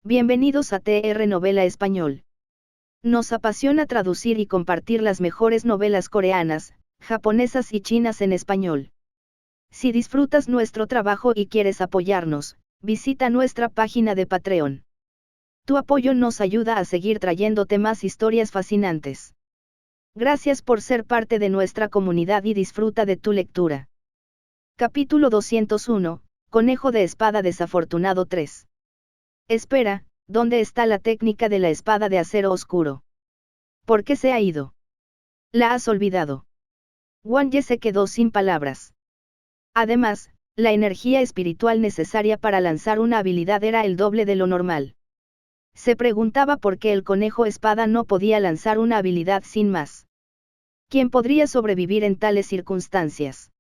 Bienvenidos a TR Novela Español. Nos apasiona traducir y compartir las mejores novelas coreanas, japonesas y chinas en español. Si disfrutas nuestro trabajo y quieres apoyarnos, visita nuestra página de Patreon. Tu apoyo nos ayuda a seguir trayéndote más historias fascinantes. Gracias por ser parte de nuestra comunidad y disfruta de tu lectura. Capítulo 201, Conejo de espada desafortunado 3. Espera, ¿dónde está la técnica de la espada de acero oscuro? ¿Por qué se ha ido? ¿La has olvidado? Wang Ye se quedó sin palabras. Además, la energía espiritual necesaria para lanzar una habilidad era el doble de lo normal. Se preguntaba por qué el conejo espada no podía lanzar una habilidad sin más. ¿Quién podría sobrevivir en tales circunstancias?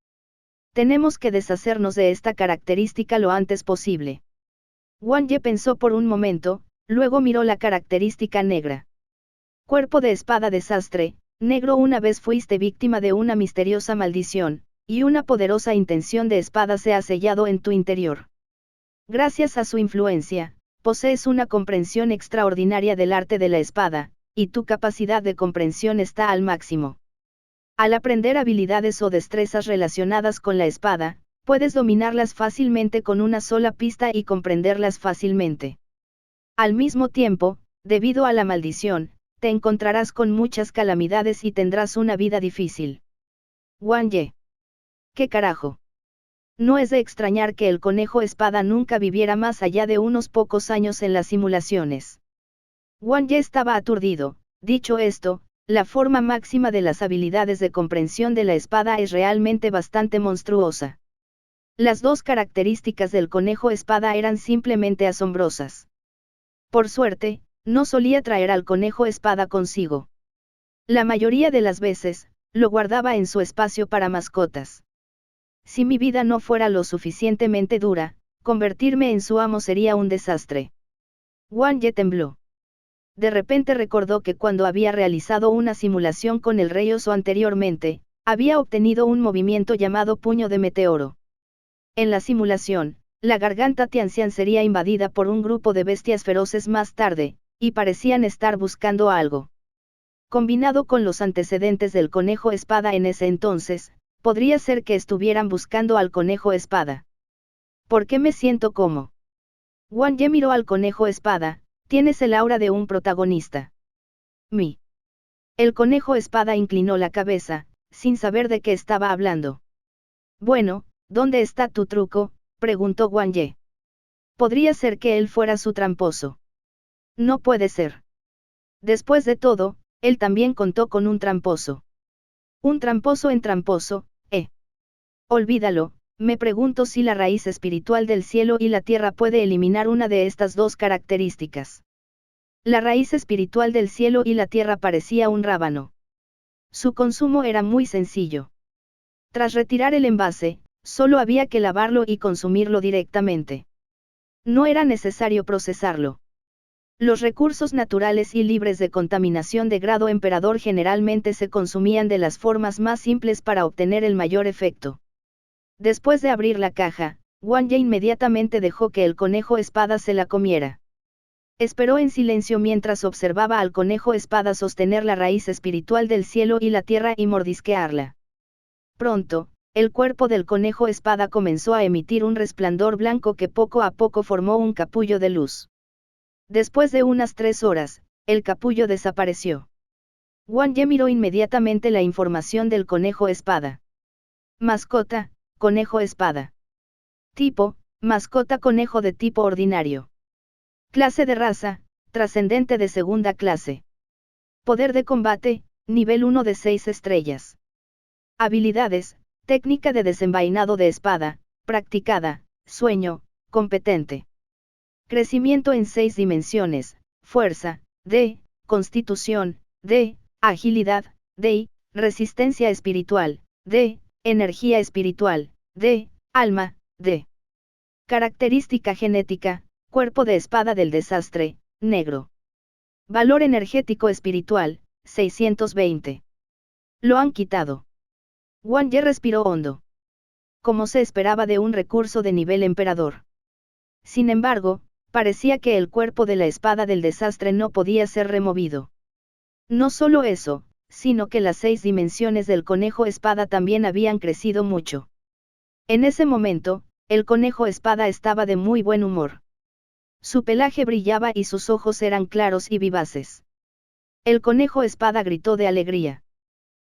Tenemos que deshacernos de esta característica lo antes posible. Wang Ye pensó por un momento, luego miró la característica negra. Cuerpo de espada desastre, negro. Una vez fuiste víctima de una misteriosa maldición, y una poderosa intención de espada se ha sellado en tu interior. Gracias a su influencia, posees una comprensión extraordinaria del arte de la espada, y tu capacidad de comprensión está al máximo. Al aprender habilidades o destrezas relacionadas con la espada, puedes dominarlas fácilmente con una sola pista y comprenderlas fácilmente. Al mismo tiempo, debido a la maldición, te encontrarás con muchas calamidades y tendrás una vida difícil. Wang Ye. ¿Qué carajo? No es de extrañar que el conejo espada nunca viviera más allá de unos pocos años en las simulaciones. Wang Ye estaba aturdido. Dicho esto, la forma máxima de las habilidades de comprensión de la espada es realmente bastante monstruosa. Las dos características del conejo espada eran simplemente asombrosas. Por suerte, no solía traer al conejo espada consigo. La mayoría de las veces, lo guardaba en su espacio para mascotas. Si mi vida no fuera lo suficientemente dura, convertirme en su amo sería un desastre. Wang Ye tembló. De repente recordó que cuando había realizado una simulación con el rey Oso anteriormente, había obtenido un movimiento llamado puño de meteoro. En la simulación, la garganta Tianxian sería invadida por un grupo de bestias feroces más tarde, y parecían estar buscando algo. Combinado con los antecedentes del conejo espada en ese entonces, podría ser que estuvieran buscando al conejo espada. ¿Por qué me siento como? Wang Ye miró al conejo espada. Tienes el aura de un protagonista. Mi. El conejo espada inclinó la cabeza, sin saber de qué estaba hablando. Bueno, ¿dónde está tu truco?, preguntó Wang Ye. Podría ser que él fuera su tramposo. No puede ser. Después de todo, él también contó con un tramposo. Un tramposo en tramposo, Olvídalo, me pregunto si la raíz espiritual del cielo y la tierra puede eliminar una de estas dos características. La raíz espiritual del cielo y la tierra parecía un rábano. Su consumo era muy sencillo. Tras retirar el envase, solo había que lavarlo y consumirlo directamente. No era necesario procesarlo. Los recursos naturales y libres de contaminación de grado emperador generalmente se consumían de las formas más simples para obtener el mayor efecto. Después de abrir la caja, Wang Ye inmediatamente dejó que el conejo espada se la comiera. Esperó en silencio mientras observaba al conejo espada sostener la raíz espiritual del cielo y la tierra y mordisquearla. Pronto, el cuerpo del conejo espada comenzó a emitir un resplandor blanco que poco a poco formó un capullo de luz. Después de unas 3 horas, el capullo desapareció. Wang Ye miró inmediatamente la información del conejo espada. Mascota, conejo espada. Tipo, mascota conejo de tipo ordinario. Clase de raza, trascendente de segunda clase. Poder de combate, nivel 1 de 6 estrellas. Habilidades, técnica de desenvainado de espada, practicada, sueño, competente. Crecimiento en 6 dimensiones, fuerza, D, constitución, D, agilidad, D, resistencia espiritual, D, energía espiritual, D, alma, D. Característica genética, cuerpo de espada del desastre, negro. Valor energético espiritual, 620. Lo han quitado. Wang Ye respiró hondo. Como se esperaba de un recurso de nivel emperador. Sin embargo, parecía que el cuerpo de la espada del desastre no podía ser removido. No solo eso, sino que las 6 dimensiones del conejo espada también habían crecido mucho. En ese momento, el conejo espada estaba de muy buen humor. Su pelaje brillaba y sus ojos eran claros y vivaces. El conejo espada gritó de alegría.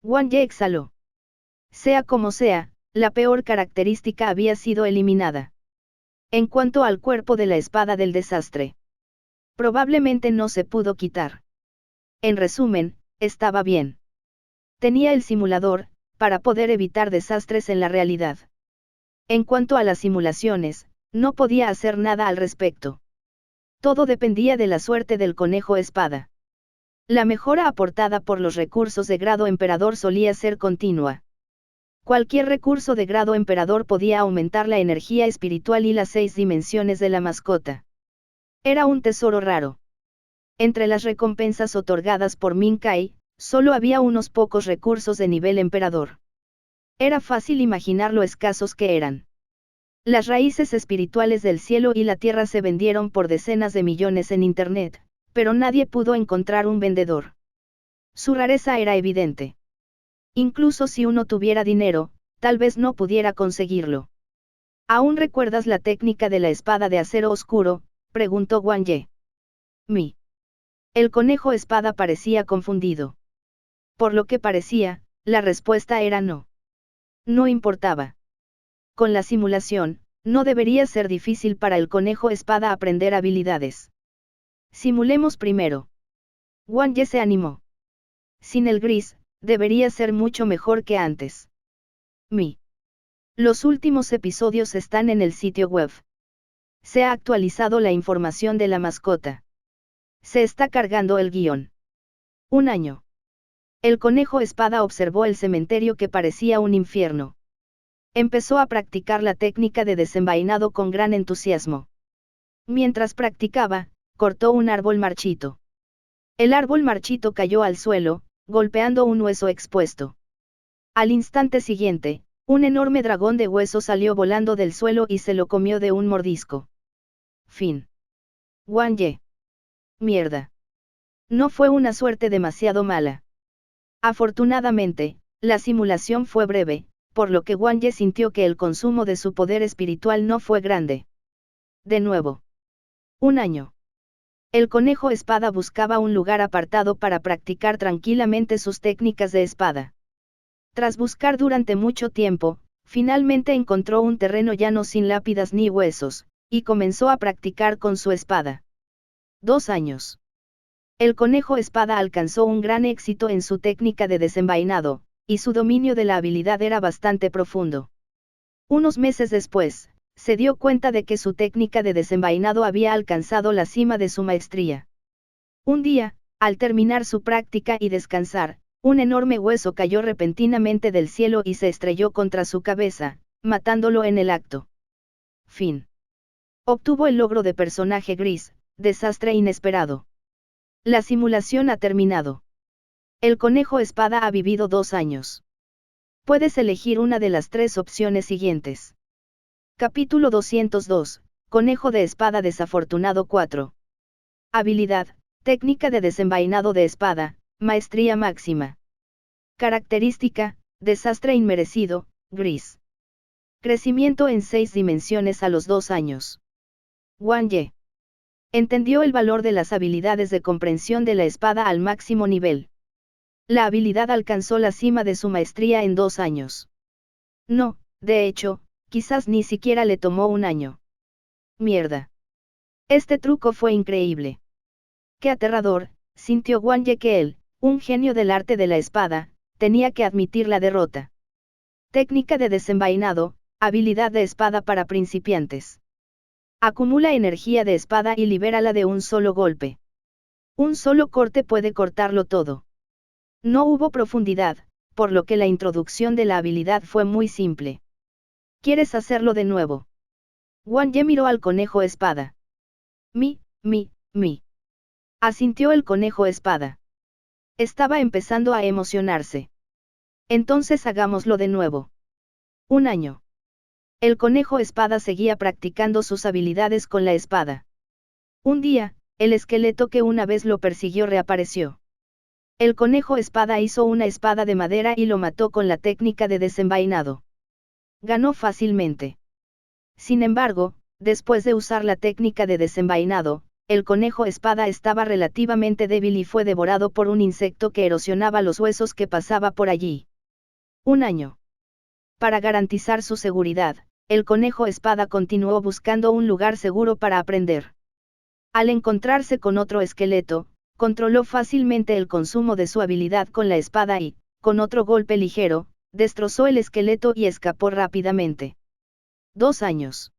Wang Ye exhaló. Sea como sea, la peor característica había sido eliminada. En cuanto al cuerpo de la espada del desastre, probablemente no se pudo quitar. En resumen, estaba bien. Tenía el simulador, para poder evitar desastres en la realidad. En cuanto a las simulaciones, no podía hacer nada al respecto. Todo dependía de la suerte del conejo espada. La mejora aportada por los recursos de grado emperador solía ser continua. Cualquier recurso de grado emperador podía aumentar la energía espiritual y las 6 dimensiones de la mascota. Era un tesoro raro. Entre las recompensas otorgadas por Min Kai, solo había unos pocos recursos de nivel emperador. Era fácil imaginar lo escasos que eran. Las raíces espirituales del cielo y la tierra se vendieron por decenas de millones en Internet, pero nadie pudo encontrar un vendedor. Su rareza era evidente. Incluso si uno tuviera dinero, tal vez no pudiera conseguirlo. ¿Aún recuerdas la técnica de la espada de acero oscuro?, preguntó Wang Ye. Mi. El conejo espada parecía confundido. Por lo que parecía, la respuesta era no. No importaba. Con la simulación, no debería ser difícil para el conejo espada aprender habilidades. Simulemos primero. Wang Ye se animó. Sin el gris, debería ser mucho mejor que antes. Mi. Los últimos episodios están en el sitio web. Se ha actualizado la información de la mascota. Se está cargando el guión. 1 año. El conejo espada observó el cementerio que parecía un infierno. Empezó a practicar la técnica de desenvainado con gran entusiasmo. Mientras practicaba, cortó un árbol marchito. El árbol marchito cayó al suelo, golpeando un hueso expuesto. Al instante siguiente, un enorme dragón de hueso salió volando del suelo y se lo comió de un mordisco. Fin. Wang Ye. Mierda. No fue una suerte demasiado mala. Afortunadamente, la simulación fue breve, por lo que Wang Ye sintió que el consumo de su poder espiritual no fue grande. De nuevo. 1 año. El conejo espada buscaba un lugar apartado para practicar tranquilamente sus técnicas de espada. Tras buscar durante mucho tiempo, finalmente encontró un terreno llano sin lápidas ni huesos, y comenzó a practicar con su espada. 2 años. El conejo espada alcanzó un gran éxito en su técnica de desenvainado, y su dominio de la habilidad era bastante profundo. Unos meses después, se dio cuenta de que su técnica de desenvainado había alcanzado la cima de su maestría. Un día, al terminar su práctica y descansar, un enorme hueso cayó repentinamente del cielo y se estrelló contra su cabeza, matándolo en el acto. Fin. Obtuvo el logro de personaje gris, desastre inesperado. La simulación ha terminado. El conejo espada ha vivido 2 años. Puedes elegir una de las 3 opciones siguientes. Capítulo 202, Conejo de espada desafortunado 4. Habilidad, técnica de desenvainado de espada, maestría máxima. Característica, desastre inmerecido, gris. Crecimiento en 6 dimensiones a los 2 años. Wang Ye. Entendió el valor de las habilidades de comprensión de la espada al máximo nivel. La habilidad alcanzó la cima de su maestría en 2 años. No, de hecho, quizás ni siquiera le tomó 1 año. Mierda. Este truco fue increíble. Qué aterrador, sintió Wang Ye que él, un genio del arte de la espada, tenía que admitir la derrota. Técnica de desenvainado, habilidad de espada para principiantes. Acumula energía de espada y libérala de un solo golpe. Un solo corte puede cortarlo todo. No hubo profundidad, por lo que la introducción de la habilidad fue muy simple. ¿Quieres hacerlo de nuevo? Wang Ye miró al conejo espada. Mi. Asintió el conejo espada. Estaba empezando a emocionarse. Entonces hagámoslo de nuevo. 1 año. El conejo espada seguía practicando sus habilidades con la espada. Un día, el esqueleto que una vez lo persiguió reapareció. El conejo espada hizo una espada de madera y lo mató con la técnica de desenvainado. Ganó fácilmente. Sin embargo, después de usar la técnica de desenvainado, el conejo espada estaba relativamente débil y fue devorado por un insecto que erosionaba los huesos que pasaba por allí. Un año. Para garantizar su seguridad, el conejo espada continuó buscando un lugar seguro para aprender. Al encontrarse con otro esqueleto, controló fácilmente el consumo de su habilidad con la espada y, con otro golpe ligero, destrozó el esqueleto y escapó rápidamente. 2 años.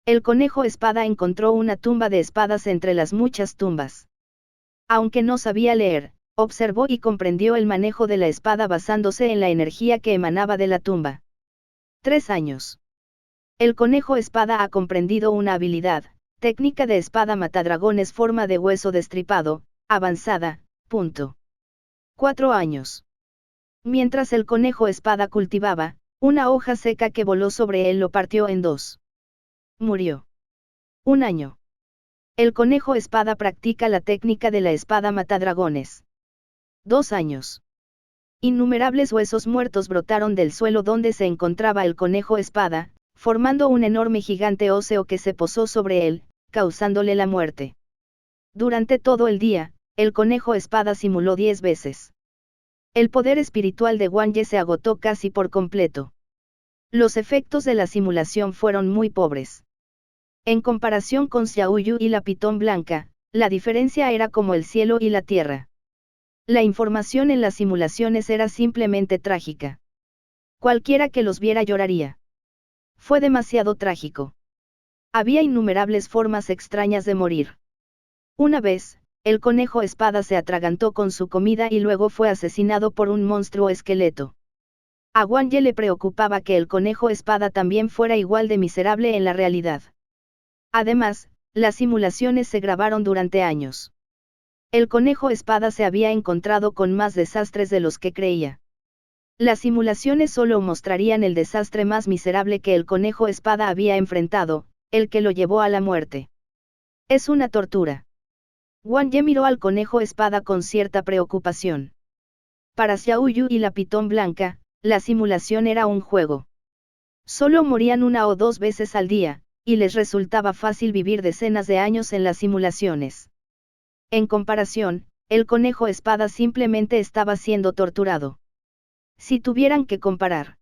El conejo espada encontró una tumba de espadas entre las muchas tumbas. Aunque no sabía leer, observó y comprendió el manejo de la espada basándose en la energía que emanaba de la tumba. 3 años. El conejo espada ha comprendido una habilidad, técnica de espada matadragones forma de hueso destripado, avanzada, punto. 4 años. Mientras el conejo espada cultivaba, una hoja seca que voló sobre él lo partió en dos. Murió. 1 año. El conejo espada practica la técnica de la espada matadragones. 2 años. Innumerables huesos muertos brotaron del suelo donde se encontraba el conejo espada, formando un enorme gigante óseo que se posó sobre él, causándole la muerte. Durante todo el día, el conejo espada simuló 10 veces. El poder espiritual de Wang Ye se agotó casi por completo. Los efectos de la simulación fueron muy pobres. En comparación con Xiaoyu y la pitón blanca, la diferencia era como el cielo y la tierra. La información en las simulaciones era simplemente trágica. Cualquiera que los viera lloraría. Fue demasiado trágico. Había innumerables formas extrañas de morir. Una vez, el conejo espada se atragantó con su comida y luego fue asesinado por un monstruo esqueleto. A Wang Ye le preocupaba que el conejo espada también fuera igual de miserable en la realidad. Además, las simulaciones se grabaron durante años. El conejo espada se había encontrado con más desastres de los que creía. Las simulaciones solo mostrarían el desastre más miserable que el conejo espada había enfrentado, el que lo llevó a la muerte. Es una tortura. Wang Ye miró al conejo espada con cierta preocupación. Para Xiaoyu y la pitón blanca, la simulación era un juego. Solo morían 1 o 2 veces al día, y les resultaba fácil vivir decenas de años en las simulaciones. En comparación, el conejo espada simplemente estaba siendo torturado. Si tuvieran que comparar,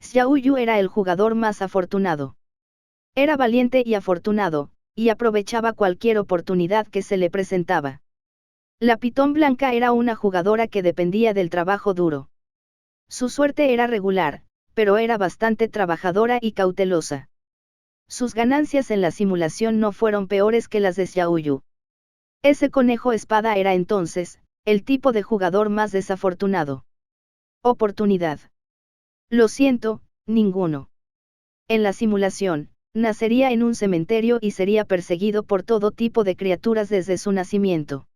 Xiaoyu era el jugador más afortunado. Era valiente y afortunado, y aprovechaba cualquier oportunidad que se le presentaba. La pitón blanca era una jugadora que dependía del trabajo duro. Su suerte era regular, pero era bastante trabajadora y cautelosa. Sus ganancias en la simulación no fueron peores que las de Xiaoyu. Ese conejo espada era entonces, el tipo de jugador más desafortunado. Oportunidad. Lo siento, ninguno. En la simulación, nacería en un cementerio y sería perseguido por todo tipo de criaturas desde su nacimiento.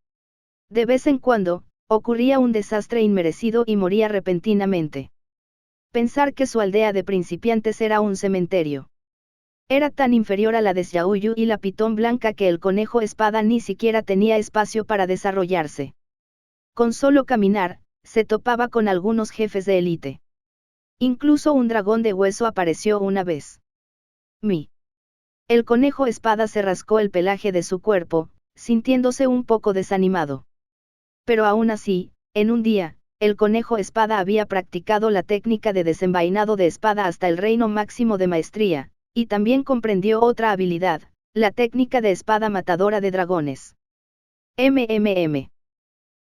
De vez en cuando, ocurría un desastre inmerecido y moría repentinamente. Pensar que su aldea de principiantes era un cementerio. Era tan inferior a la de Xiaoyu y la pitón blanca que el conejo espada ni siquiera tenía espacio para desarrollarse. Con solo caminar, se topaba con algunos jefes de élite. Incluso un dragón de hueso apareció una vez. El conejo espada se rascó el pelaje de su cuerpo, sintiéndose un poco desanimado. Pero aún así, en un día, el conejo espada había practicado la técnica de desenvainado de espada hasta el reino máximo de maestría, y también comprendió otra habilidad, la técnica de espada matadora de dragones.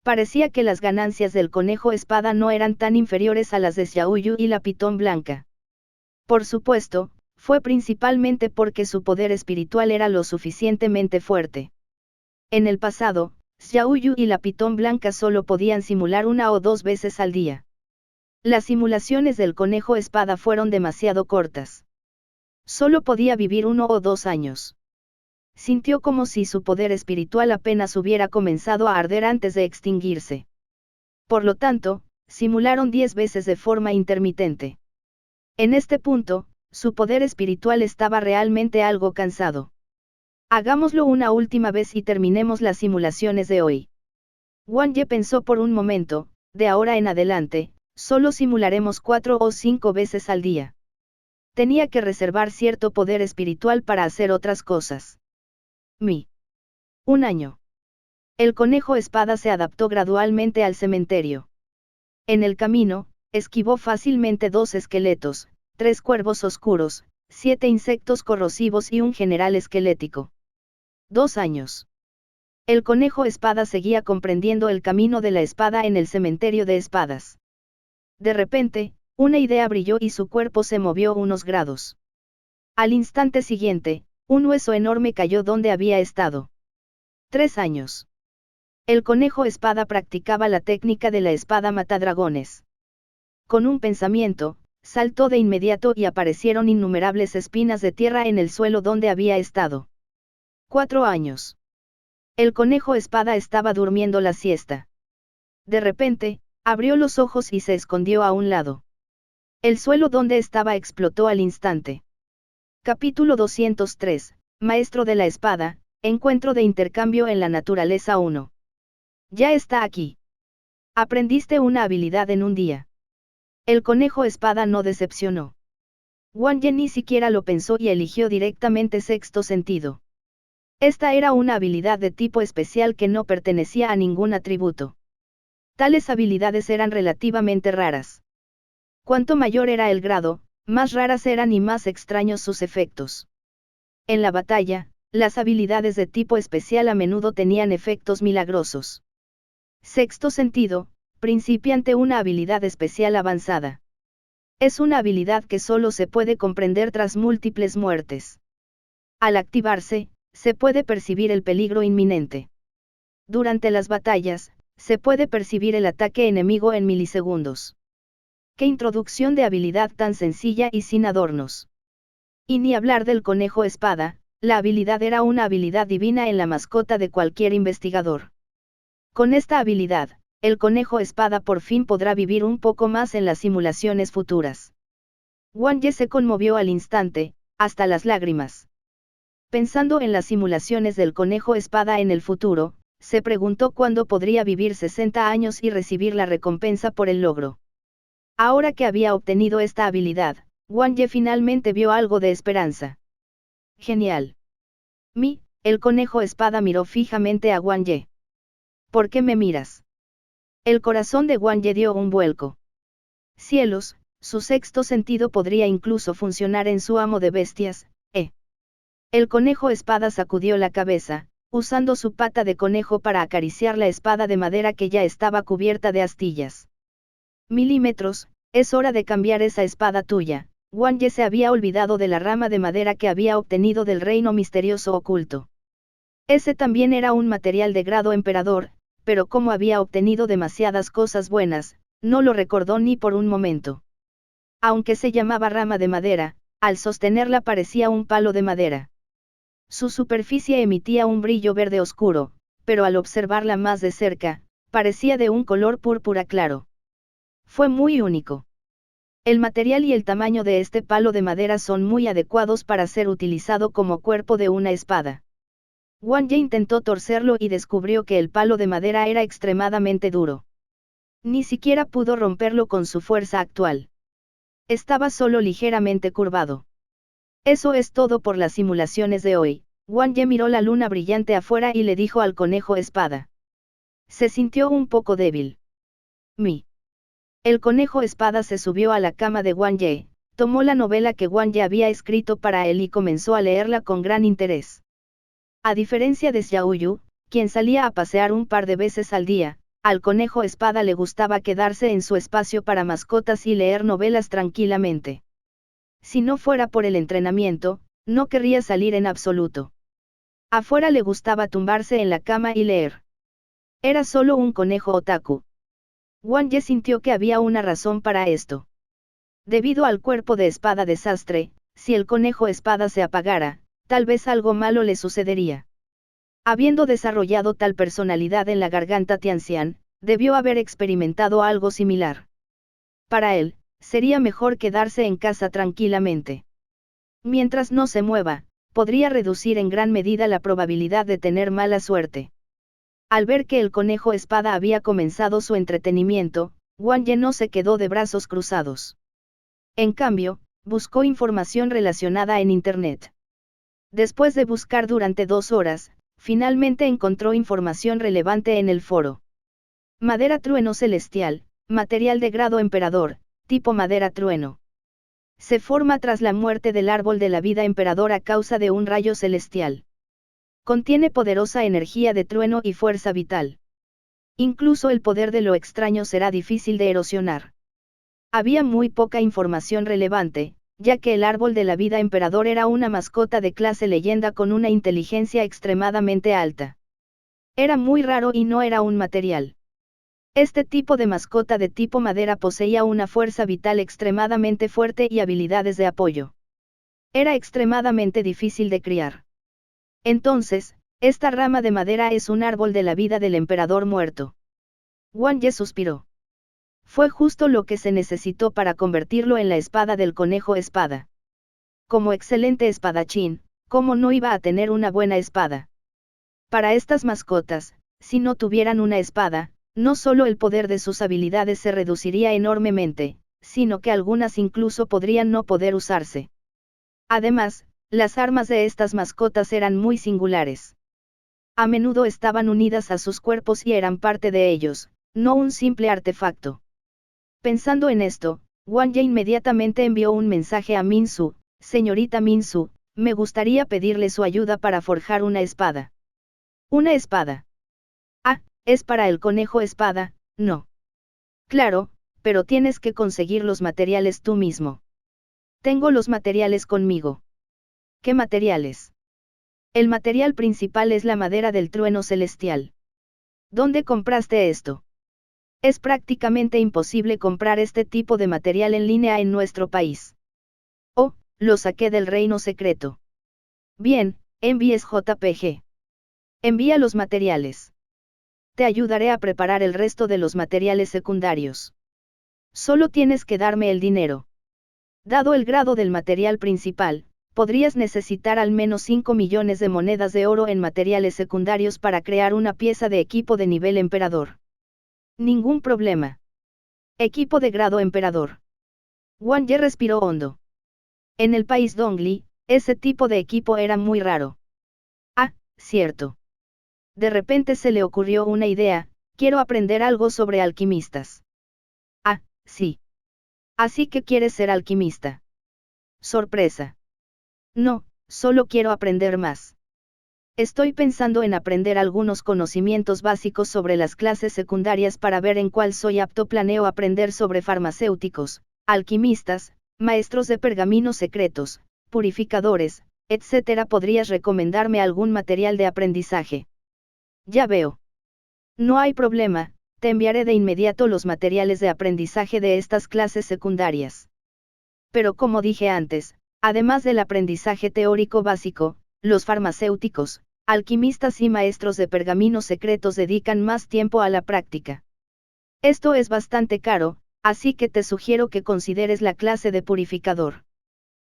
Parecía que las ganancias del conejo espada no eran tan inferiores a las de Xiaoyu y la pitón blanca. Por supuesto, fue principalmente porque su poder espiritual era lo suficientemente fuerte. En el pasado, Xiaoyu y la pitón blanca solo podían simular 1 o 2 veces al día. Las simulaciones del conejo espada fueron demasiado cortas. Solo podía vivir 1 o 2 años. Sintió como si su poder espiritual apenas hubiera comenzado a arder antes de extinguirse. Por lo tanto, simularon 10 veces de forma intermitente. En este punto, su poder espiritual estaba realmente algo cansado. Hagámoslo una última vez y terminemos las simulaciones de hoy. Wang Ye pensó por un momento, de ahora en adelante, solo simularemos 4 o 5 veces al día. Tenía que reservar cierto poder espiritual para hacer otras cosas. Un año. El conejo espada se adaptó gradualmente al cementerio. En el camino, esquivó fácilmente 2 esqueletos, 3 cuervos oscuros, 7 insectos corrosivos y un general esquelético. 2 años. El conejo espada seguía comprendiendo el camino de la espada en el cementerio de espadas. De repente, una idea brilló y su cuerpo se movió unos grados. Al instante siguiente, un hueso enorme cayó donde había estado. 3 años. El conejo espada practicaba la técnica de la espada matadragones. Con un pensamiento, saltó de inmediato y aparecieron innumerables espinas de tierra en el suelo donde había estado. 4 años. El conejo espada estaba durmiendo la siesta. De repente, abrió los ojos y se escondió a un lado. El suelo donde estaba explotó al instante. Capítulo 203, Maestro de la Espada, Encuentro de intercambio en la naturaleza 1. Ya está aquí. Aprendiste una habilidad en un día. El conejo espada no decepcionó. Wang Ye ni siquiera lo pensó y eligió directamente sexto sentido. Esta era una habilidad de tipo especial que no pertenecía a ningún atributo. Tales habilidades eran relativamente raras. Cuanto mayor era el grado, más raras eran y más extraños sus efectos. En la batalla, las habilidades de tipo especial a menudo tenían efectos milagrosos. Sexto sentido, principiante una habilidad especial avanzada. Es una habilidad que solo se puede comprender tras múltiples muertes. Al activarse, se puede percibir el peligro inminente. Durante las batallas, se puede percibir el ataque enemigo en milisegundos. ¡Qué introducción de habilidad tan sencilla y sin adornos! Y ni hablar del conejo espada, la habilidad era una habilidad divina en la mascota de cualquier investigador. Con esta habilidad, el conejo espada por fin podrá vivir un poco más en las simulaciones futuras. Wang Ye se conmovió al instante, hasta las lágrimas. Pensando en las simulaciones del conejo espada en el futuro, se preguntó cuándo podría vivir 60 años y recibir la recompensa por el logro. Ahora que había obtenido esta habilidad, Wang Ye finalmente vio algo de esperanza. Genial. El conejo espada miró fijamente a Wang Ye. ¿Por qué me miras? El corazón de Wang Ye dio un vuelco. Cielos, su sexto sentido podría incluso funcionar en su amo de bestias, El conejo espada sacudió la cabeza, usando su pata de conejo para acariciar la espada de madera que ya estaba cubierta de astillas. Milímetros, es hora de cambiar esa espada tuya. Wang Ye se había olvidado de la rama de madera que había obtenido del reino misterioso oculto. Ese también era un material de grado emperador, pero como había obtenido demasiadas cosas buenas, no lo recordó ni por un momento. Aunque se llamaba rama de madera, al sostenerla parecía un palo de madera. Su superficie emitía un brillo verde oscuro, pero al observarla más de cerca, parecía de un color púrpura claro. Fue muy único. El material y el tamaño de este palo de madera son muy adecuados para ser utilizado como cuerpo de una espada. Wang Ye intentó torcerlo y descubrió que el palo de madera era extremadamente duro. Ni siquiera pudo romperlo con su fuerza actual. Estaba solo ligeramente curvado. Eso es todo por las simulaciones de hoy. Wang Ye miró la luna brillante afuera y le dijo al conejo espada. Se sintió un poco débil. El conejo espada se subió a la cama de Wang Ye, tomó la novela que Wang Ye había escrito para él y comenzó a leerla con gran interés. A diferencia de Xiaoyu, quien salía a pasear un par de veces al día, al conejo espada le gustaba quedarse en su espacio para mascotas y leer novelas tranquilamente. Si no fuera por el entrenamiento, no querría salir en absoluto. Afuera le gustaba tumbarse en la cama y leer. Era solo un conejo otaku. Wang Ye sintió que había una razón para esto. Debido al cuerpo de espada desastre, si el conejo espada se apagara, tal vez algo malo le sucedería. Habiendo desarrollado tal personalidad en la garganta Tianxian, debió haber experimentado algo similar. Para él, sería mejor quedarse en casa tranquilamente. Mientras no se mueva, podría reducir en gran medida la probabilidad de tener mala suerte. Al ver que el conejo espada había comenzado su entretenimiento, Wang Ye no se quedó de brazos cruzados. En cambio, buscó información relacionada en Internet. Después de buscar durante 2 horas, finalmente encontró información relevante en el foro. Madera trueno celestial, material de grado emperador, tipo madera trueno. Se forma tras la muerte del árbol de la vida emperador a causa de un rayo celestial. Contiene poderosa energía de trueno y fuerza vital. Incluso el poder de lo extraño será difícil de erosionar. Había muy poca información relevante, ya que el árbol de la vida emperador era una mascota de clase leyenda con una inteligencia extremadamente alta. Era muy raro y no era un material. Este tipo de mascota de tipo madera poseía una fuerza vital extremadamente fuerte y habilidades de apoyo. Era extremadamente difícil de criar. Entonces, esta rama de madera es un árbol de la vida del emperador muerto. Wang Ye suspiró. Fue justo lo que se necesitó para convertirlo en la espada del conejo espada. Como excelente espadachín, ¿cómo no iba a tener una buena espada? Para estas mascotas, si no tuvieran una espada, no solo el poder de sus habilidades se reduciría enormemente, sino que algunas incluso podrían no poder usarse. Además, las armas de estas mascotas eran muy singulares. A menudo estaban unidas a sus cuerpos y eran parte de ellos, no un simple artefacto. Pensando en esto, Wang Ye inmediatamente envió un mensaje a Min Su: señorita Min Su, me gustaría pedirle su ayuda para forjar una espada. ¿Una espada? Ah, es para el conejo espada, no. Claro, pero tienes que conseguir los materiales tú mismo. Tengo los materiales conmigo. ¿Qué materiales? El material principal es la madera del trueno celestial. ¿Dónde compraste esto? Es prácticamente imposible comprar este tipo de material en línea en nuestro país. Oh, lo saqué del reino secreto. Bien, envíes JPG. Envía los materiales. Te ayudaré a preparar el resto de los materiales secundarios. Solo tienes que darme el dinero. Dado el grado del material principal, podrías necesitar al menos 5 millones de monedas de oro en materiales secundarios para crear una pieza de equipo de nivel emperador. Ningún problema. Equipo de grado emperador. Wang Ye respiró hondo. En el país Dongli, ese tipo de equipo era muy raro. Ah, cierto. De repente se le ocurrió una idea: quiero aprender algo sobre alquimistas. Ah, sí. Así que quieres ser alquimista. Sorpresa. No, solo quiero aprender más. Estoy pensando en aprender algunos conocimientos básicos sobre las clases secundarias para ver en cuál soy apto. Planeo aprender sobre farmacéuticos, alquimistas, maestros de pergaminos secretos, purificadores, etc. ¿Podrías recomendarme algún material de aprendizaje? Ya veo. No hay problema, te enviaré de inmediato los materiales de aprendizaje de estas clases secundarias. Pero como dije antes, además del aprendizaje teórico básico, los farmacéuticos, alquimistas y maestros de pergaminos secretos dedican más tiempo a la práctica. Esto es bastante caro, así que te sugiero que consideres la clase de purificador.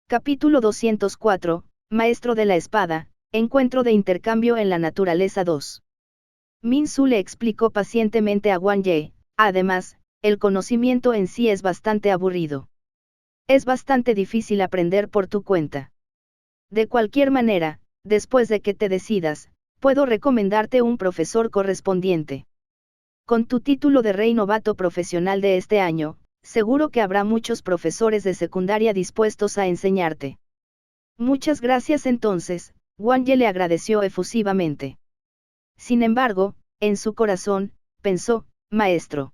Capítulo 204, Maestro de la Espada, Encuentro de intercambio en la naturaleza 2. Min Su le explicó pacientemente a Wang Ye: además, el conocimiento en sí es bastante aburrido. Es bastante difícil aprender por tu cuenta. De cualquier manera, después de que te decidas, puedo recomendarte un profesor correspondiente. Con tu título de rey novato profesional de este año, seguro que habrá muchos profesores de secundaria dispuestos a enseñarte. Muchas gracias. Entonces, Wang Ye le agradeció efusivamente. Sin embargo, en su corazón, pensó: maestro.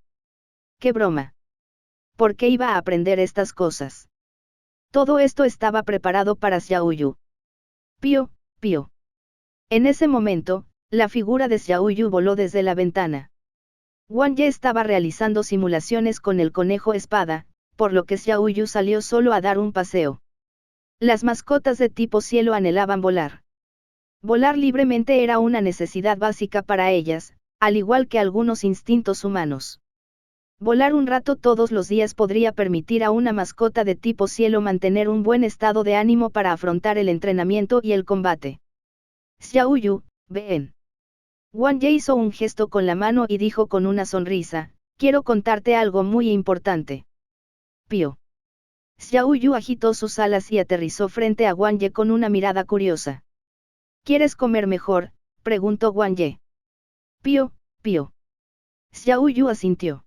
¡Qué broma! ¿Por qué iba a aprender estas cosas? Todo esto estaba preparado para Xiaoyu. Pío, pío. En ese momento, la figura de Xiaoyu voló desde la ventana. Wang Ye estaba realizando simulaciones con el conejo espada, por lo que Xiaoyu salió solo a dar un paseo. Las mascotas de tipo cielo anhelaban volar. Volar libremente era una necesidad básica para ellas, al igual que algunos instintos humanos. Volar un rato todos los días podría permitir a una mascota de tipo cielo mantener un buen estado de ánimo para afrontar el entrenamiento y el combate. Xiaoyu, ven. Wang Ye hizo un gesto con la mano y dijo con una sonrisa, quiero contarte algo muy importante. Pío. Xiaoyu agitó sus alas y aterrizó frente a Wang Ye con una mirada curiosa. ¿Quieres comer mejor?, preguntó Wang Ye. Pío, pío. Xiaoyu asintió.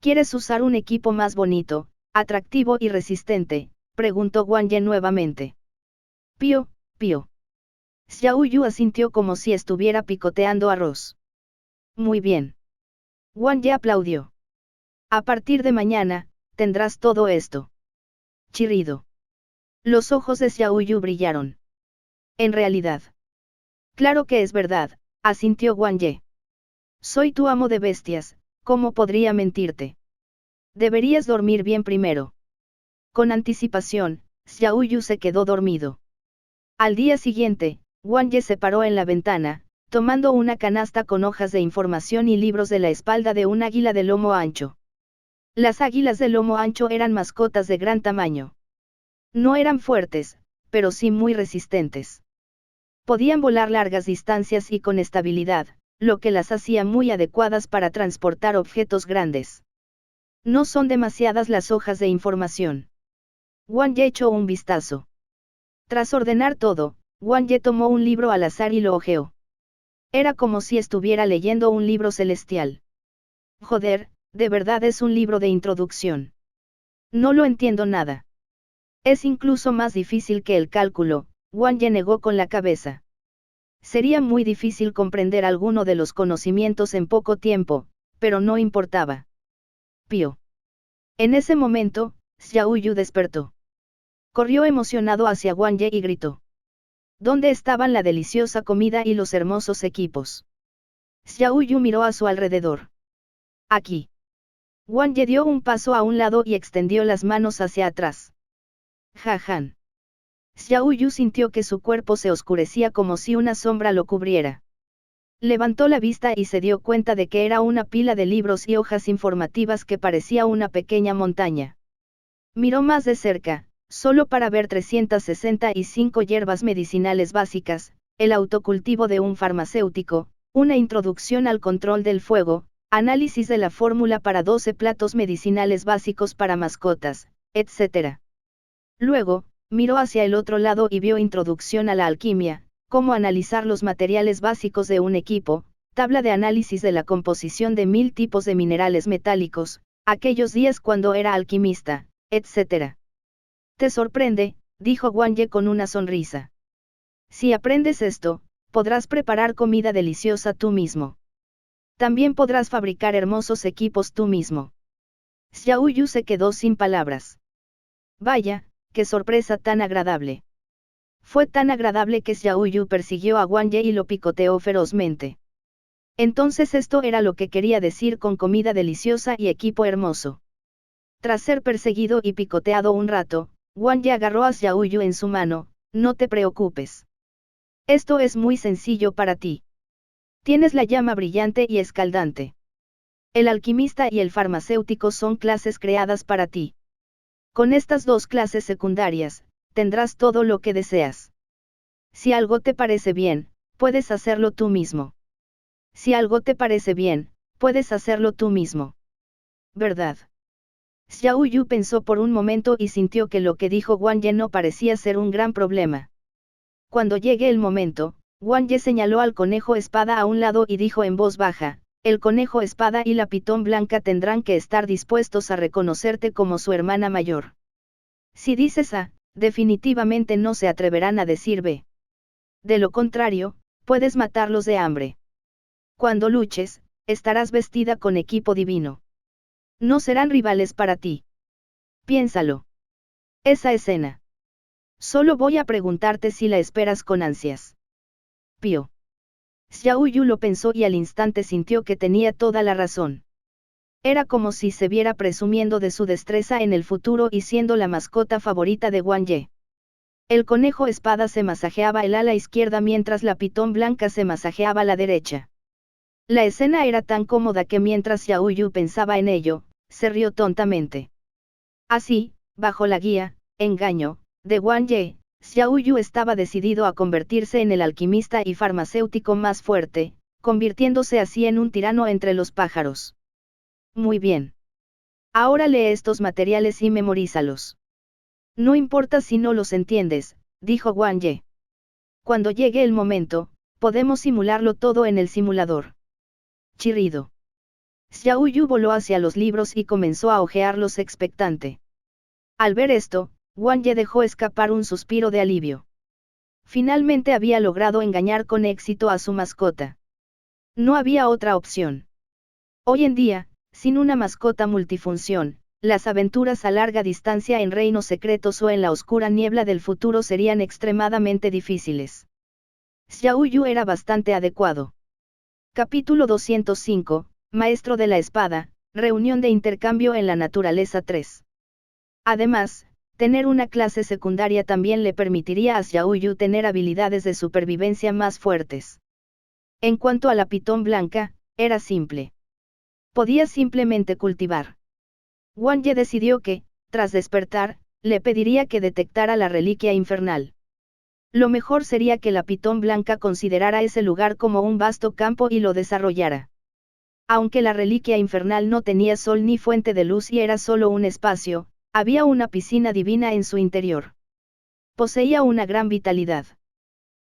¿Quieres usar un equipo más bonito, atractivo y resistente?, preguntó Wang Ye nuevamente. Pío, pío. Xiaoyu asintió como si estuviera picoteando arroz. Muy bien. Wang Ye aplaudió. A partir de mañana, tendrás todo esto. Chirrido. Los ojos de Xiaoyu brillaron. En realidad. Claro que es verdad, asintió Wang Ye. Soy tu amo de bestias, ¿cómo podría mentirte? Deberías dormir bien primero. Con anticipación, Xiaoyu se quedó dormido. Al día siguiente, Wang Ye se paró en la ventana, tomando una canasta con hojas de información y libros de la espalda de un águila de lomo ancho. Las águilas de lomo ancho eran mascotas de gran tamaño. No eran fuertes, pero sí muy resistentes. Podían volar largas distancias y con estabilidad, lo que las hacía muy adecuadas para transportar objetos grandes. No son demasiadas las hojas de información. Wang Ye echó un vistazo. Tras ordenar todo, Wang Ye tomó un libro al azar y lo hojeó. Era como si estuviera leyendo un libro celestial. Joder, de verdad es un libro de introducción. No lo entiendo nada. Es incluso más difícil que el cálculo, Wang Ye negó con la cabeza. Sería muy difícil comprender alguno de los conocimientos en poco tiempo, pero no importaba. Pío. En ese momento, Xiaoyu despertó. Corrió emocionado hacia Wang Ye y gritó. ¿Dónde estaban la deliciosa comida y los hermosos equipos? Xiaoyu miró a su alrededor. Aquí. Wang Ye dio un paso a un lado y extendió las manos hacia atrás. Jajan. Xiaoyu sintió que su cuerpo se oscurecía como si una sombra lo cubriera. Levantó la vista y se dio cuenta de que era una pila de libros y hojas informativas que parecía una pequeña montaña. Miró más de cerca, solo para ver 365 hierbas medicinales básicas, el autocultivo de un farmacéutico, una introducción al control del fuego, análisis de la fórmula para 12 platos medicinales básicos para mascotas, etc. Luego, miró hacia el otro lado y vio introducción a la alquimia, cómo analizar los materiales básicos de un equipo, tabla de análisis de la composición de 1000 tipos de minerales metálicos, aquellos días cuando era alquimista, etc. Te sorprende, dijo Wang Ye con una sonrisa. Si aprendes esto, podrás preparar comida deliciosa tú mismo. También podrás fabricar hermosos equipos tú mismo. Xiaoyu se quedó sin palabras. Vaya, qué sorpresa tan agradable. Fue tan agradable que Xiaoyu persiguió a Wang Ye y lo picoteó ferozmente. Entonces esto era lo que quería decir con comida deliciosa y equipo hermoso. Tras ser perseguido y picoteado un rato, Wang Ye agarró a Xiaoyu en su mano, no te preocupes. Esto es muy sencillo para ti. Tienes la llama brillante y escaldante. El alquimista y el farmacéutico son clases creadas para ti. Con estas dos clases secundarias, tendrás todo lo que deseas. Si algo te parece bien, puedes hacerlo tú mismo. Si algo te parece bien, puedes hacerlo tú mismo. ¿Verdad? Xiaoyu pensó por un momento y sintió que lo que dijo Wang Ye no parecía ser un gran problema. Cuando llegue el momento, Wang Ye señaló al conejo espada a un lado y dijo en voz baja, el conejo espada y la pitón blanca tendrán que estar dispuestos a reconocerte como su hermana mayor. Si dices A, definitivamente no se atreverán a decir B. De lo contrario, puedes matarlos de hambre. Cuando luches, estarás vestida con equipo divino. No serán rivales para ti. Piénsalo. Esa escena. Solo voy a preguntarte si la esperas con ansias. Pío. Xiaoyu lo pensó y al instante sintió que tenía toda la razón. Era como si se viera presumiendo de su destreza en el futuro y siendo la mascota favorita de Wang Ye. El conejo espada se masajeaba el ala izquierda mientras la pitón blanca se masajeaba la derecha. La escena era tan cómoda que mientras Xiao Yu pensaba en ello, se rió tontamente. Así, bajo la guía, engaño, de Wang Ye, Xiao Yu estaba decidido a convertirse en el alquimista y farmacéutico más fuerte, convirtiéndose así en un tirano entre los pájaros. Muy bien. Ahora lee estos materiales y memorízalos. No importa si no los entiendes, dijo Wang Ye. Cuando llegue el momento, podemos simularlo todo en el simulador. Chirrido. Xiao Yu voló hacia los libros y comenzó a hojearlos expectante. Al ver esto, Wang Ye dejó escapar un suspiro de alivio. Finalmente había logrado engañar con éxito a su mascota. No había otra opción. Hoy en día, sin una mascota multifunción, las aventuras a larga distancia en reinos secretos o en la oscura niebla del futuro serían extremadamente difíciles. Xiao Yu era bastante adecuado. Capítulo 205, Maestro de la Espada, Reunión de Intercambio en la Naturaleza 3. Además, tener una clase secundaria también le permitiría a Xiao Yu tener habilidades de supervivencia más fuertes. En cuanto a la pitón blanca, era simple. Podía simplemente cultivar. Wang Ye decidió que, tras despertar, le pediría que detectara la reliquia infernal. Lo mejor sería que la pitón blanca considerara ese lugar como un vasto campo y lo desarrollara. Aunque la reliquia infernal no tenía sol ni fuente de luz y era solo un espacio, había una piscina divina en su interior. Poseía una gran vitalidad.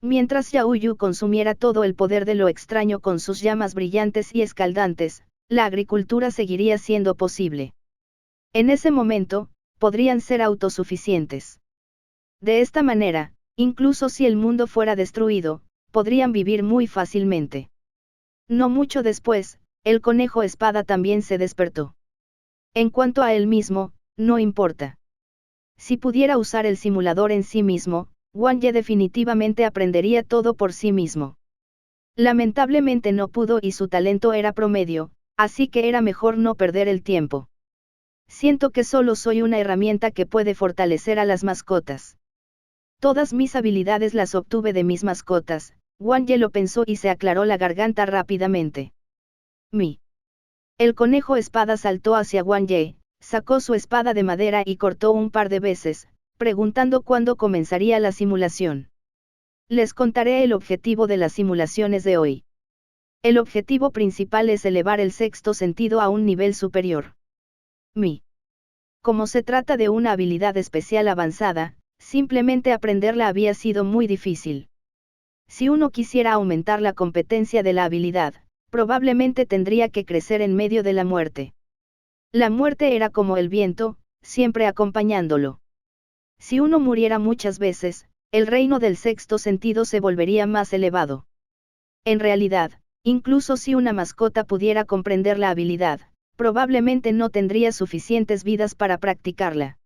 Mientras Xiao Yu consumiera todo el poder de lo extraño con sus llamas brillantes y escaldantes, la agricultura seguiría siendo posible. En ese momento, podrían ser autosuficientes. De esta manera, incluso si el mundo fuera destruido, podrían vivir muy fácilmente. No mucho después, el conejo espada también se despertó. En cuanto a él mismo, no importa. Si pudiera usar el simulador en sí mismo, Wang Ye definitivamente aprendería todo por sí mismo. Lamentablemente no pudo y su talento era promedio, así que era mejor no perder el tiempo. Siento que solo soy una herramienta que puede fortalecer a las mascotas. Todas mis habilidades las obtuve de mis mascotas, Wang Ye lo pensó y se aclaró la garganta rápidamente. El conejo espada saltó hacia Wang Ye, sacó su espada de madera y cortó un par de veces, preguntando cuándo comenzaría la simulación. Les contaré el objetivo de las simulaciones de hoy. El objetivo principal es elevar el sexto sentido a un nivel superior. Como se trata de una habilidad especial avanzada, simplemente aprenderla había sido muy difícil. Si uno quisiera aumentar la competencia de la habilidad, probablemente tendría que crecer en medio de la muerte. La muerte era como el viento, siempre acompañándolo. Si uno muriera muchas veces, el reino del sexto sentido se volvería más elevado. En realidad, incluso si una mascota pudiera comprender la habilidad, probablemente no tendría suficientes vidas para practicarla.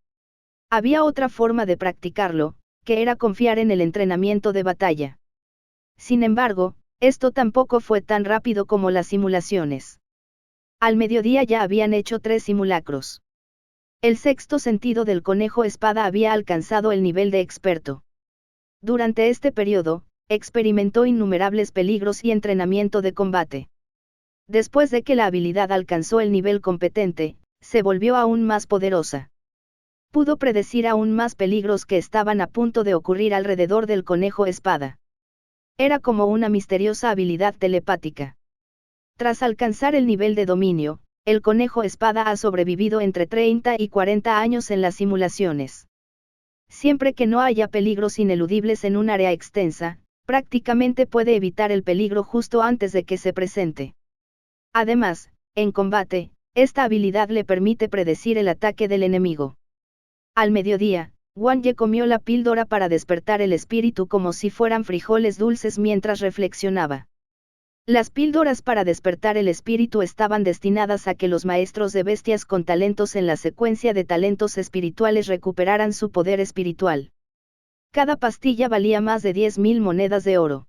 Había otra forma de practicarlo, que era confiar en el entrenamiento de batalla. Sin embargo, esto tampoco fue tan rápido como las simulaciones. Al mediodía ya habían hecho 3 simulacros. El sexto sentido del conejo espada había alcanzado el nivel de experto. Durante este periodo, experimentó innumerables peligros y entrenamiento de combate. Después de que la habilidad alcanzó el nivel competente, se volvió aún más poderosa. Pudo predecir aún más peligros que estaban a punto de ocurrir alrededor del conejo espada. Era como una misteriosa habilidad telepática. Tras alcanzar el nivel de dominio, el conejo espada ha sobrevivido entre 30 y 40 años en las simulaciones. Siempre que no haya peligros ineludibles en un área extensa, prácticamente puede evitar el peligro justo antes de que se presente. Además, en combate, esta habilidad le permite predecir el ataque del enemigo. Al mediodía, Wang Ye comió la píldora para despertar el espíritu como si fueran frijoles dulces mientras reflexionaba. Las píldoras para despertar el espíritu estaban destinadas a que los maestros de bestias con talentos en la secuencia de talentos espirituales recuperaran su poder espiritual. Cada pastilla valía más de 10.000 monedas de oro.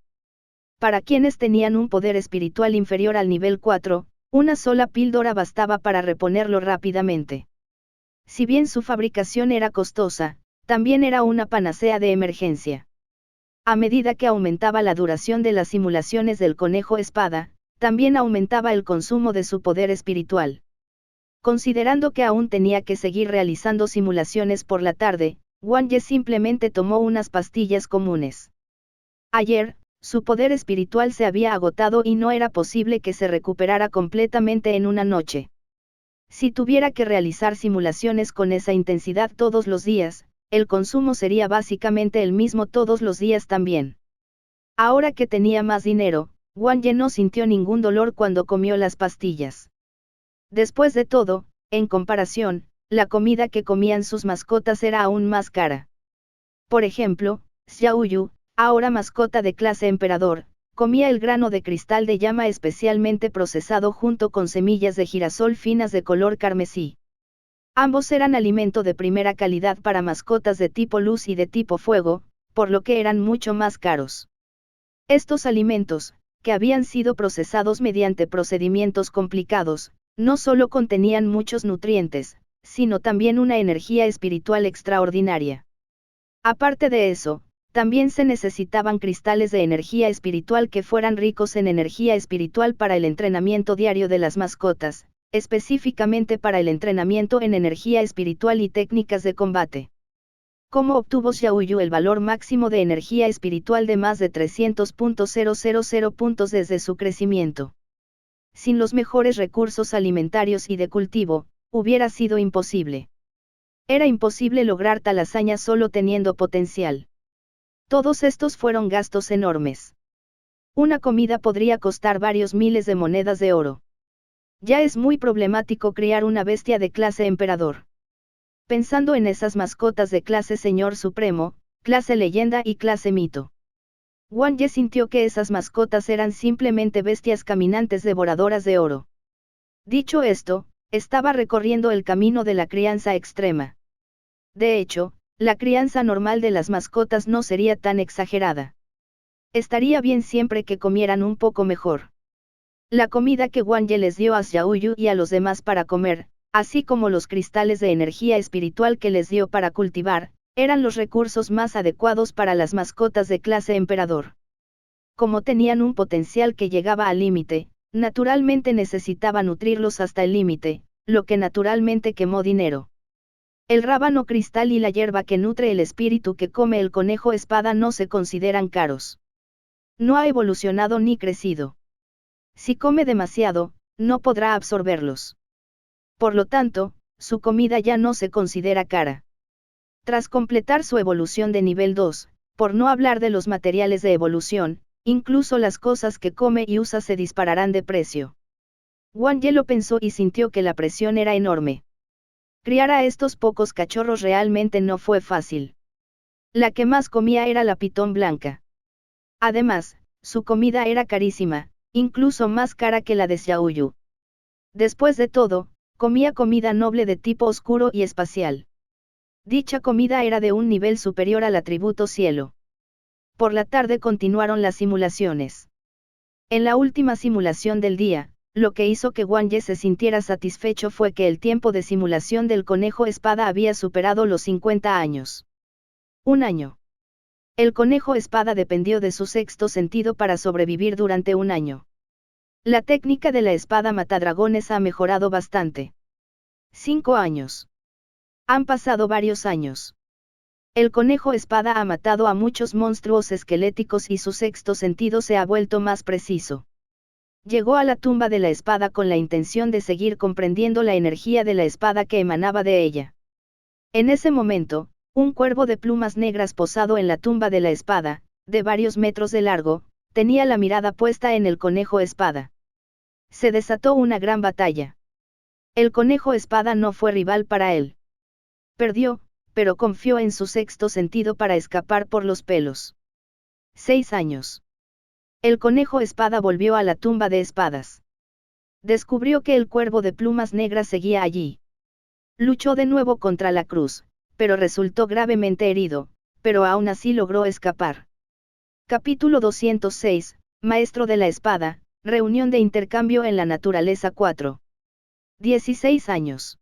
Para quienes tenían un poder espiritual inferior al nivel 4, una sola píldora bastaba para reponerlo rápidamente. Si bien su fabricación era costosa, también era una panacea de emergencia. A medida que aumentaba la duración de las simulaciones del conejo espada, también aumentaba el consumo de su poder espiritual. Considerando que aún tenía que seguir realizando simulaciones por la tarde, Wang Ye simplemente tomó unas pastillas comunes. Ayer, su poder espiritual se había agotado y no era posible que se recuperara completamente en una noche. Si tuviera que realizar simulaciones con esa intensidad todos los días, el consumo sería básicamente el mismo todos los días también. Ahora que tenía más dinero, Wang Ye no sintió ningún dolor cuando comió las pastillas. Después de todo, en comparación, la comida que comían sus mascotas era aún más cara. Por ejemplo, Xiaoyu, ahora mascota de clase emperador, comía el grano de cristal de llama especialmente procesado junto con semillas de girasol finas de color carmesí. Ambos eran alimento de primera calidad para mascotas de tipo luz y de tipo fuego, por lo que eran mucho más caros. Estos alimentos, que habían sido procesados mediante procedimientos complicados, no solo contenían muchos nutrientes, sino también una energía espiritual extraordinaria. Aparte de eso, también se necesitaban cristales de energía espiritual que fueran ricos en energía espiritual para el entrenamiento diario de las mascotas, específicamente para el entrenamiento en energía espiritual y técnicas de combate. ¿Cómo obtuvo Xiaoyu el valor máximo de energía espiritual de más de 300.000 puntos desde su crecimiento? Sin los mejores recursos alimentarios y de cultivo, hubiera sido imposible. Era imposible lograr tal hazaña solo teniendo potencial. Todos estos fueron gastos enormes. Una comida podría costar varios miles de monedas de oro. Ya es muy problemático criar una bestia de clase emperador. Pensando en esas mascotas de clase Señor Supremo, clase leyenda y clase mito. Wang Ye sintió que esas mascotas eran simplemente bestias caminantes devoradoras de oro. Dicho esto, estaba recorriendo el camino de la crianza extrema. De hecho, la crianza normal de las mascotas no sería tan exagerada. Estaría bien siempre que comieran un poco mejor. La comida que Wang Ye les dio a Xiaoyu y a los demás para comer, así como los cristales de energía espiritual que les dio para cultivar, eran los recursos más adecuados para las mascotas de clase emperador. Como tenían un potencial que llegaba al límite, naturalmente necesitaba nutrirlos hasta el límite, lo que naturalmente quemó dinero. El rábano cristal y la hierba que nutre el espíritu que come el conejo espada no se consideran caros. No ha evolucionado ni crecido. Si come demasiado, no podrá absorberlos. Por lo tanto, su comida ya no se considera cara. Tras completar su evolución de nivel 2, por no hablar de los materiales de evolución, incluso las cosas que come y usa se dispararán de precio. Wang Ye lo pensó y sintió que la presión era enorme. Criar a estos pocos cachorros realmente no fue fácil. La que más comía era la pitón blanca. Además, su comida era carísima, incluso más cara que la de Xiaoyu. Después de todo, comía comida noble de tipo oscuro y espacial. Dicha comida era de un nivel superior al atributo cielo. Por la tarde continuaron las simulaciones. En la última simulación del día, lo que hizo que Wang Ye se sintiera satisfecho fue que el tiempo de simulación del conejo espada había superado los 50 años. Un año. El conejo espada dependió de su sexto sentido para sobrevivir durante un año. La técnica de la espada matadragones ha mejorado bastante. 5 años. Han pasado varios años. El conejo espada ha matado a muchos monstruos esqueléticos y su sexto sentido se ha vuelto más preciso. Llegó a la tumba de la espada con la intención de seguir comprendiendo la energía de la espada que emanaba de ella. En ese momento, un cuervo de plumas negras posado en la tumba de la espada, de varios metros de largo, tenía la mirada puesta en el conejo espada. Se desató una gran batalla. El conejo espada no fue rival para él. Perdió, pero confió en su sexto sentido para escapar por los pelos. 6 años. El conejo espada volvió a la tumba de espadas. Descubrió que el cuervo de plumas negras seguía allí. Luchó de nuevo contra la cruz, pero resultó gravemente herido, pero aún así logró escapar. Capítulo 206, Maestro de la Espada, reunión de intercambio en la naturaleza 4. 16 años.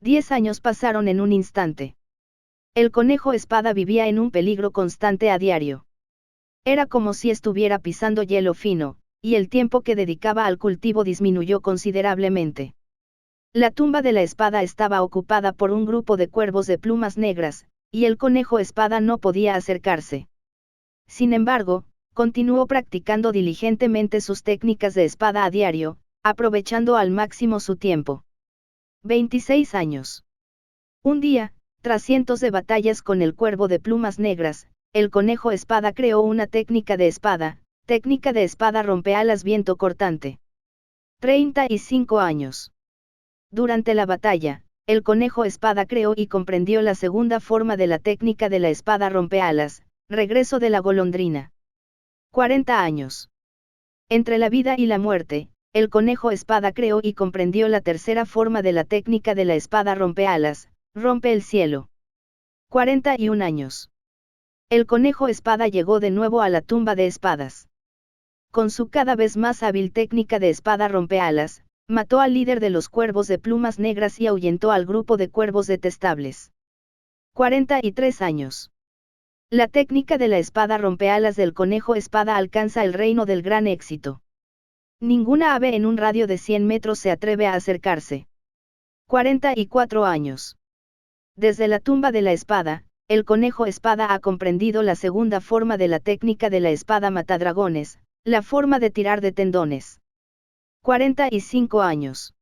10 años pasaron en un instante. El conejo espada vivía en un peligro constante a diario. Era como si estuviera pisando hielo fino, y el tiempo que dedicaba al cultivo disminuyó considerablemente. La tumba de la espada estaba ocupada por un grupo de cuervos de plumas negras, y el conejo espada no podía acercarse. Sin embargo, continuó practicando diligentemente sus técnicas de espada a diario, aprovechando al máximo su tiempo. 26 años. Un día, tras cientos de batallas con el cuervo de plumas negras, el conejo espada creó una técnica de espada rompealas viento cortante. 35 años. Durante la batalla, el conejo espada creó y comprendió la segunda forma de la técnica de la espada rompealas, regreso de la golondrina. 40 años. Entre la vida y la muerte, el conejo espada creó y comprendió la tercera forma de la técnica de la espada rompealas, rompe el cielo. 41 años. El conejo espada llegó de nuevo a la tumba de espadas. Con su cada vez más hábil técnica de espada rompealas, mató al líder de los cuervos de plumas negras y ahuyentó al grupo de cuervos detestables. 43 años. La técnica de la espada rompealas del conejo espada alcanza el reino del gran éxito. Ninguna ave en un radio de 100 metros se atreve a acercarse. 44 años. Desde la tumba de la espada, el conejo espada ha comprendido la segunda forma de la técnica de la espada matadragones, la forma de tirar de tendones. 45 años.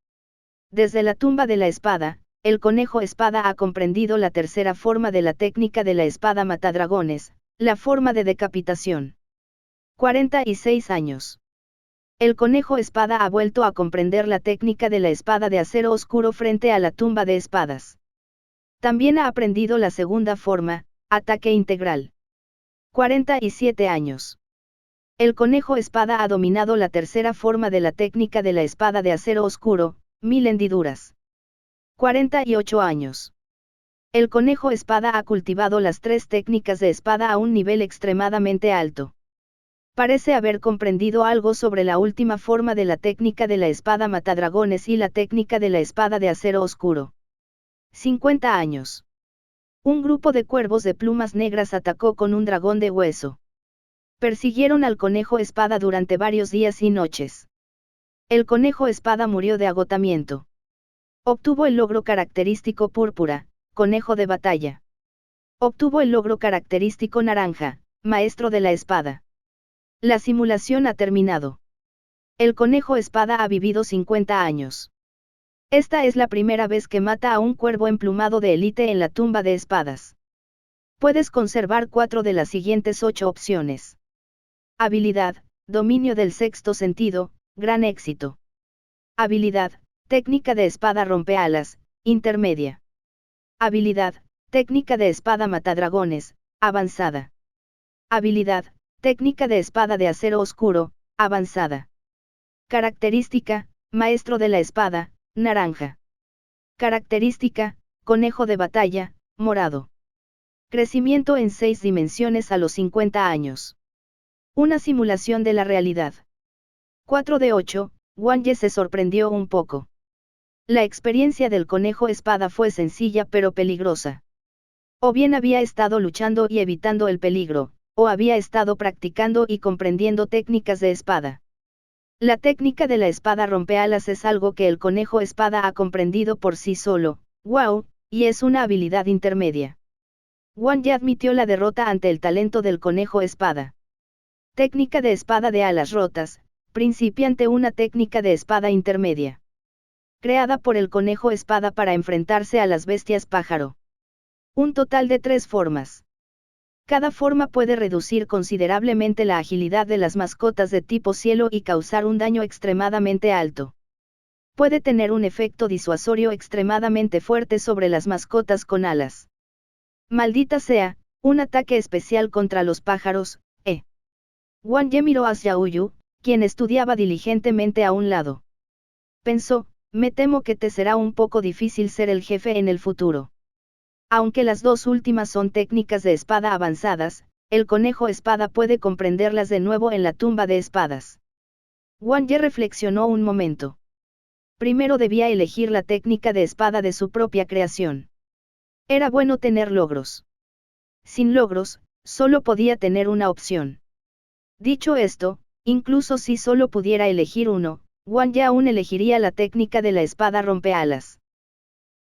Desde la tumba de la espada, el conejo espada ha comprendido la tercera forma de la técnica de la espada matadragones, la forma de decapitación. 46 años. El conejo espada ha vuelto a comprender la técnica de la espada de acero oscuro frente a la tumba de espadas. También ha aprendido la segunda forma, ataque integral. 47 años. El conejo espada ha dominado la tercera forma de la técnica de la espada de acero oscuro, 1000 hendiduras. 48 años. El conejo espada ha cultivado las tres técnicas de espada a un nivel extremadamente alto. Parece haber comprendido algo sobre la última forma de la técnica de la espada matadragones y la técnica de la espada de acero oscuro. 50 años. Un grupo de cuervos de plumas negras atacó con un dragón de hueso. Persiguieron al conejo espada durante varios días y noches. El conejo espada murió de agotamiento. Obtuvo el logro característico púrpura, conejo de batalla. Obtuvo el logro característico naranja, maestro de la espada. La simulación ha terminado. El conejo espada ha vivido 50 años. Esta es la primera vez que mata a un cuervo emplumado de élite en la tumba de espadas. Puedes conservar 4 de las siguientes 8 opciones. Habilidad, dominio del sexto sentido, gran éxito. Habilidad, técnica de espada rompealas, intermedia. Habilidad, técnica de espada matadragones, avanzada. Habilidad, técnica de espada de acero oscuro, avanzada. Característica, maestro de la espada, naranja. Característica, conejo de batalla, morado. Crecimiento en 6 dimensiones a los 50 años. Una simulación de la realidad. 4 de 8, Wang Ye se sorprendió un poco. La experiencia del conejo espada fue sencilla pero peligrosa. O bien había estado luchando y evitando el peligro, o había estado practicando y comprendiendo técnicas de espada. La técnica de la espada rompealas es algo que el conejo espada ha comprendido por sí solo, wow, y es una habilidad intermedia. Wang Ye admitió la derrota ante el talento del conejo espada. Técnica de espada de alas rotas, principiante una técnica de espada intermedia. Creada por el conejo espada para enfrentarse a las bestias pájaro. Un total de 3 formas. Cada forma puede reducir considerablemente la agilidad de las mascotas de tipo cielo y causar un daño extremadamente alto. Puede tener un efecto disuasorio extremadamente fuerte sobre las mascotas con alas. Maldita sea, un ataque especial contra los pájaros, Wang Ye miró hacia Uyu, quien estudiaba diligentemente a un lado. Pensó, me temo que te será un poco difícil ser el jefe en el futuro. Aunque las dos últimas son técnicas de espada avanzadas, el conejo espada puede comprenderlas de nuevo en la tumba de espadas. Wang Ye reflexionó un momento. Primero debía elegir la técnica de espada de su propia creación. Era bueno tener logros. Sin logros, solo podía tener una opción. Dicho esto, Incluso si solo pudiera elegir uno, Wang Ye aún elegiría la técnica de la espada rompealas.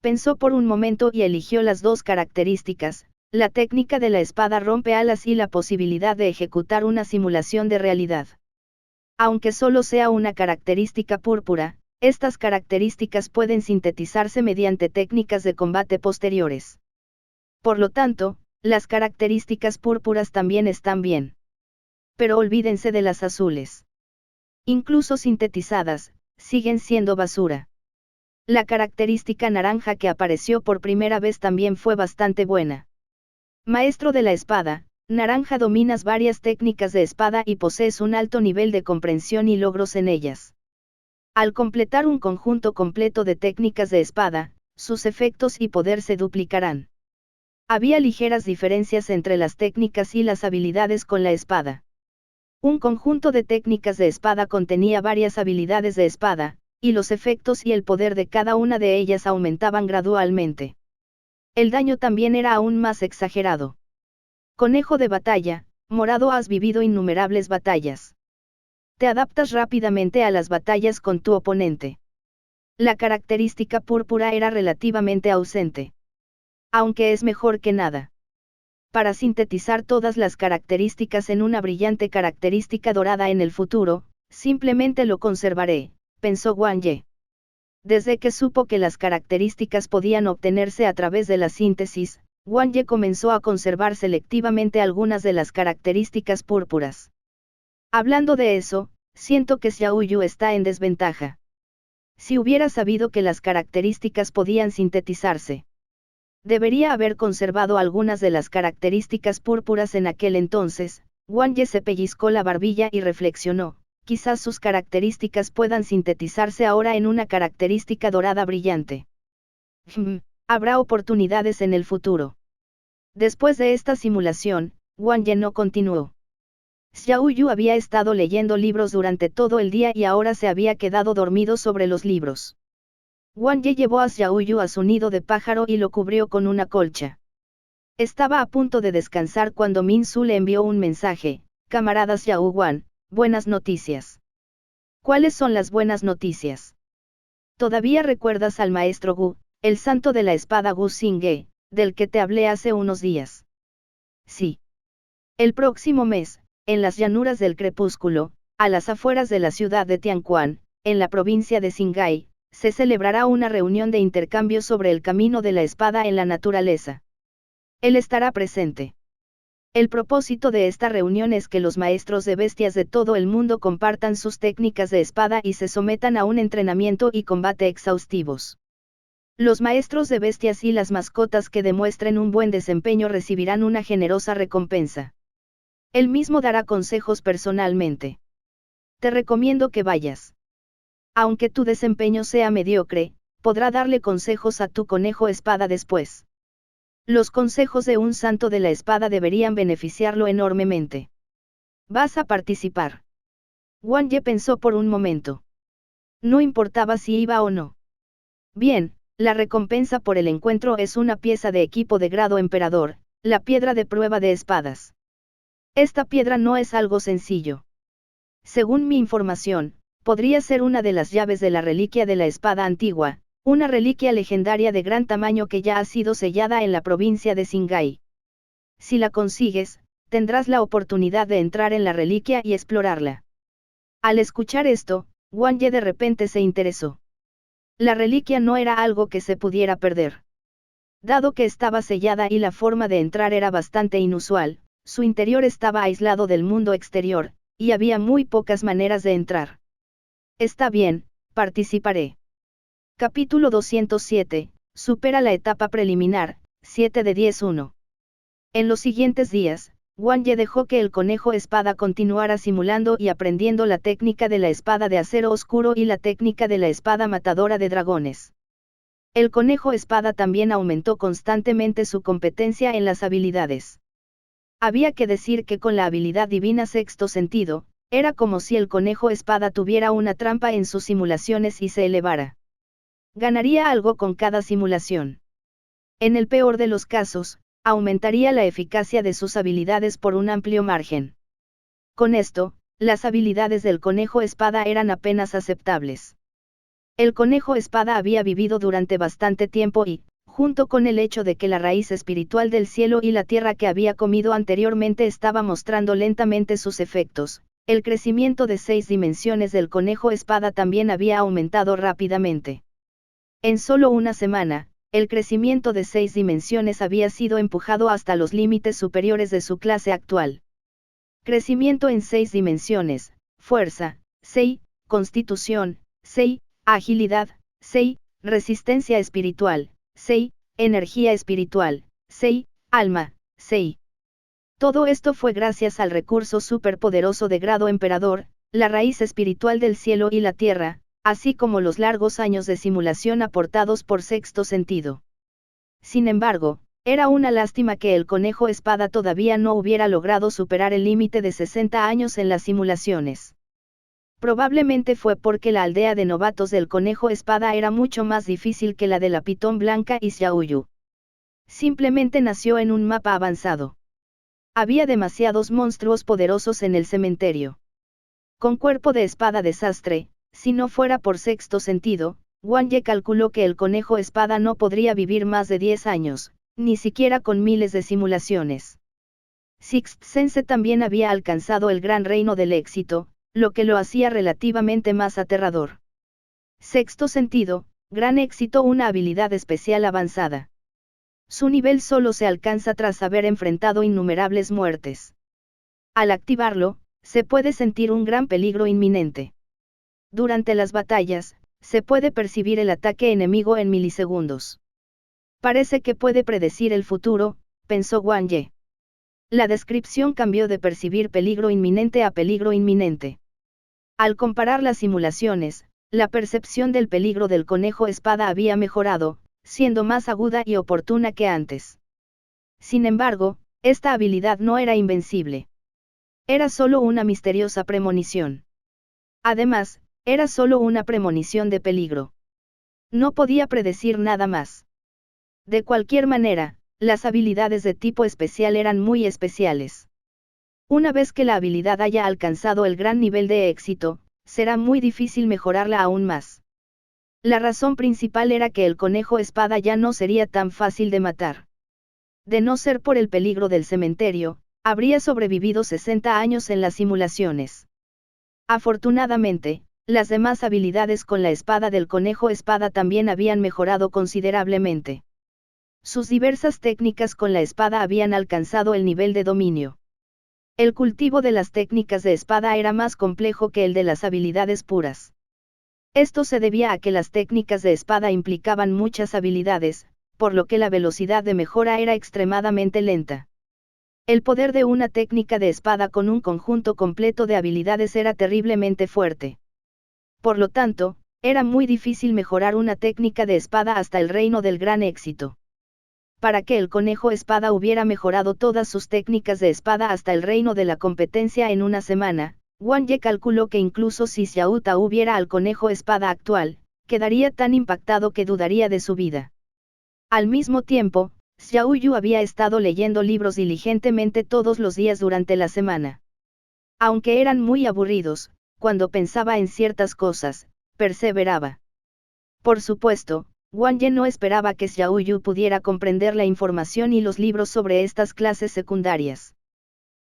Pensó por un momento y eligió las dos características, la técnica de la espada rompealas y la posibilidad de ejecutar una simulación de realidad. Aunque solo sea una característica púrpura, estas características pueden sintetizarse mediante técnicas de combate posteriores. Por lo tanto, las características púrpuras también están bien. Pero olvídense de las azules. Incluso sintetizadas, siguen siendo basura. La característica naranja que apareció por primera vez también fue bastante buena. Maestro de la espada, naranja, dominas varias técnicas de espada y posees un alto nivel de comprensión y logros en ellas. Al completar un conjunto completo de técnicas de espada, sus efectos y poder se duplicarán. Había ligeras diferencias entre las técnicas y las habilidades con la espada. Un conjunto de técnicas de espada contenía varias habilidades de espada, y los efectos y el poder de cada una de ellas aumentaban gradualmente. El daño también era aún más exagerado. Conejo de batalla, morado, has vivido innumerables batallas. Te adaptas rápidamente a las batallas con tu oponente. La característica púrpura era relativamente ausente. Aunque es mejor que nada. Para sintetizar todas las características en una brillante característica dorada en el futuro, simplemente lo conservaré, pensó Wang Ye. Desde que supo que las características podían obtenerse a través de la síntesis, Wang Ye comenzó a conservar selectivamente algunas de las características púrpuras. Hablando de eso, siento que Xiao Yu está en desventaja. Si hubiera sabido que las características podían sintetizarse, debería haber conservado algunas de las características púrpuras en aquel entonces. Wang Ye se pellizcó la barbilla y reflexionó, quizás sus características puedan sintetizarse ahora en una característica dorada brillante. Habrá oportunidades en el futuro. Después de esta simulación, Wang Ye no continuó. Xiao Yu había estado leyendo libros durante todo el día y ahora se había quedado dormido sobre los libros. Wang Ye llevó a Xiao Yu a su nido de pájaro y lo cubrió con una colcha. Estaba a punto de descansar cuando Min Su le envió un mensaje: camarada Xiao Wan, buenas noticias. ¿Cuáles son las buenas noticias? ¿Todavía recuerdas al maestro Gu, el santo de la espada Gu Xingge, del que te hablé hace unos días? Sí. El próximo mes, en las llanuras del crepúsculo, a las afueras de la ciudad de Tianquan, en la provincia de Xinghai, se celebrará una reunión de intercambio sobre el camino de la espada en la naturaleza. Él estará presente. El propósito de esta reunión es que los maestros de bestias de todo el mundo compartan sus técnicas de espada y se sometan a un entrenamiento y combate exhaustivos. Los maestros de bestias y las mascotas que demuestren un buen desempeño recibirán una generosa recompensa. Él mismo dará consejos personalmente. Te recomiendo que vayas. Aunque tu desempeño sea mediocre, podrá darle consejos a tu conejo espada después. Los consejos de un santo de la espada deberían beneficiarlo enormemente. ¿Vas a participar? Wang Ye pensó por un momento. No importaba si iba o no. Bien, la recompensa por el encuentro es una pieza de equipo de grado emperador, la piedra de prueba de espadas. Esta piedra no es algo sencillo. Según mi información, podría ser una de las llaves de la reliquia de la espada antigua, una reliquia legendaria de gran tamaño que ya ha sido sellada en la provincia de Xinghai. Si la consigues, tendrás la oportunidad de entrar en la reliquia y explorarla. Al escuchar esto, Wang Ye de repente se interesó. La reliquia no era algo que se pudiera perder. Dado que estaba sellada y la forma de entrar era bastante inusual, su interior estaba aislado del mundo exterior, y había muy pocas maneras de entrar. Está bien, participaré. Capítulo 207, supera la etapa preliminar, 7 de 10-1. En los siguientes días, Wang Ye dejó que el conejo espada continuara simulando y aprendiendo la técnica de la espada de acero oscuro y la técnica de la espada matadora de dragones. El conejo espada también aumentó constantemente su competencia en las habilidades. Había que decir que con la habilidad divina sexto sentido, era como si el conejo espada tuviera una trampa en sus simulaciones y se elevara. Ganaría algo con cada simulación. En el peor de los casos, aumentaría la eficacia de sus habilidades por un amplio margen. Con esto, las habilidades del conejo espada eran apenas aceptables. El conejo espada había vivido durante bastante tiempo y, junto con el hecho de que la raíz espiritual del cielo y la tierra que había comido anteriormente estaba mostrando lentamente sus efectos, el crecimiento de 6 dimensiones del conejo espada también había aumentado rápidamente. En solo una semana, el crecimiento de 6 dimensiones había sido empujado hasta los límites superiores de su clase actual. Crecimiento en 6 dimensiones, fuerza, 6, constitución, 6, agilidad, 6, resistencia espiritual, 6, energía espiritual, 6, alma, 6. Todo esto fue gracias al recurso superpoderoso de grado emperador, la raíz espiritual del cielo y la tierra, así como los largos años de simulación aportados por sexto sentido. Sin embargo, era una lástima que el conejo espada todavía no hubiera logrado superar el límite de 60 años en las simulaciones. Probablemente fue porque la aldea de novatos del conejo espada era mucho más difícil que la de la pitón blanca y Xiaoyu. Simplemente nació en un mapa avanzado. Había demasiados monstruos poderosos en el cementerio. Con cuerpo de espada desastre, si no fuera por sexto sentido, Wang Ye calculó que el conejo espada no podría vivir más de 10 años, ni siquiera con miles de simulaciones. Sixth Sense también había alcanzado el gran reino del éxito, lo que lo hacía relativamente más aterrador. Sexto sentido, gran éxito, una habilidad especial avanzada. Su nivel solo se alcanza tras haber enfrentado innumerables muertes. Al activarlo, se puede sentir un gran peligro inminente. Durante las batallas, se puede percibir el ataque enemigo en milisegundos. Parece que puede predecir el futuro, pensó Wang Ye. La descripción cambió de percibir peligro inminente a peligro inminente. Al comparar las simulaciones, la percepción del peligro del conejo espada había mejorado, siendo más aguda y oportuna que antes. Sin embargo, esta habilidad no era invencible. Era solo una misteriosa premonición. Además, era solo una premonición de peligro. No podía predecir nada más. De cualquier manera, las habilidades de tipo especial eran muy especiales. Una vez que la habilidad haya alcanzado el gran nivel de éxito, será muy difícil mejorarla aún más. La razón principal era que el conejo espada ya no sería tan fácil de matar. De no ser por el peligro del cementerio, habría sobrevivido 60 años en las simulaciones. Afortunadamente, las demás habilidades con la espada del conejo espada también habían mejorado considerablemente. Sus diversas técnicas con la espada habían alcanzado el nivel de dominio. El cultivo de las técnicas de espada era más complejo que el de las habilidades puras. Esto se debía a que las técnicas de espada implicaban muchas habilidades, por lo que la velocidad de mejora era extremadamente lenta. El poder de una técnica de espada con un conjunto completo de habilidades era terriblemente fuerte. Por lo tanto, era muy difícil mejorar una técnica de espada hasta el reino del gran éxito. Para que el conejo espada hubiera mejorado todas sus técnicas de espada hasta el reino de la competencia en una semana, Wang Ye calculó que incluso si Xiao Tao viera al conejo espada actual, quedaría tan impactado que dudaría de su vida. Al mismo tiempo, Xiao Yu había estado leyendo libros diligentemente todos los días durante la semana. Aunque eran muy aburridos, cuando pensaba en ciertas cosas, perseveraba. Por supuesto, Wang Ye no esperaba que Xiao Yu pudiera comprender la información y los libros sobre estas clases secundarias.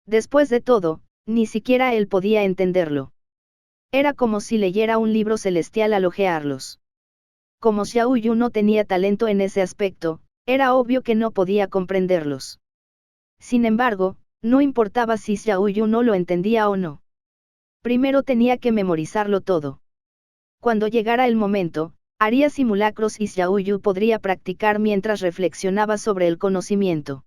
Después de todo, ni siquiera él podía entenderlo. Era como si leyera un libro celestial al hojearlos. Como Xiao Yu no tenía talento en ese aspecto, era obvio que no podía comprenderlos. Sin embargo, no importaba si Xiao Yu no lo entendía o no. Primero tenía que memorizarlo todo. Cuando llegara el momento, haría simulacros y Xiao Yu podría practicar mientras reflexionaba sobre el conocimiento.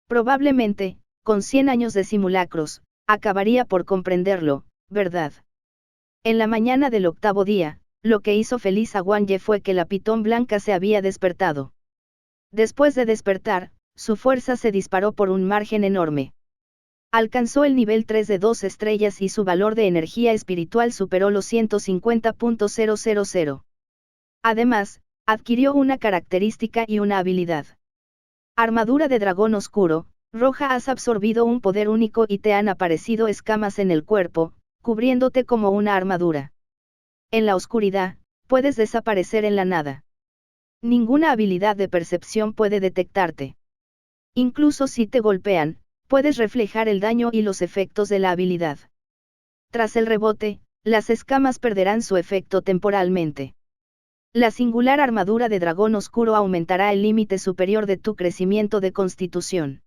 Probablemente, con 100 años de simulacros, acabaría por comprenderlo, ¿verdad? En la mañana del octavo día, lo que hizo feliz a Wang Ye fue que la pitón blanca se había despertado. Después de despertar, su fuerza se disparó por un margen enorme. Alcanzó el nivel 3 de 2 estrellas y su valor de energía espiritual superó los 150.000. Además, adquirió una característica y una habilidad. Armadura de dragón oscuro, roja. Has absorbido un poder único y te han aparecido escamas en el cuerpo, cubriéndote como una armadura. En la oscuridad, puedes desaparecer en la nada. Ninguna habilidad de percepción puede detectarte. Incluso si te golpean, puedes reflejar el daño y los efectos de la habilidad. Tras el rebote, las escamas perderán su efecto temporalmente. La singular armadura de dragón oscuro aumentará el límite superior de tu crecimiento de constitución.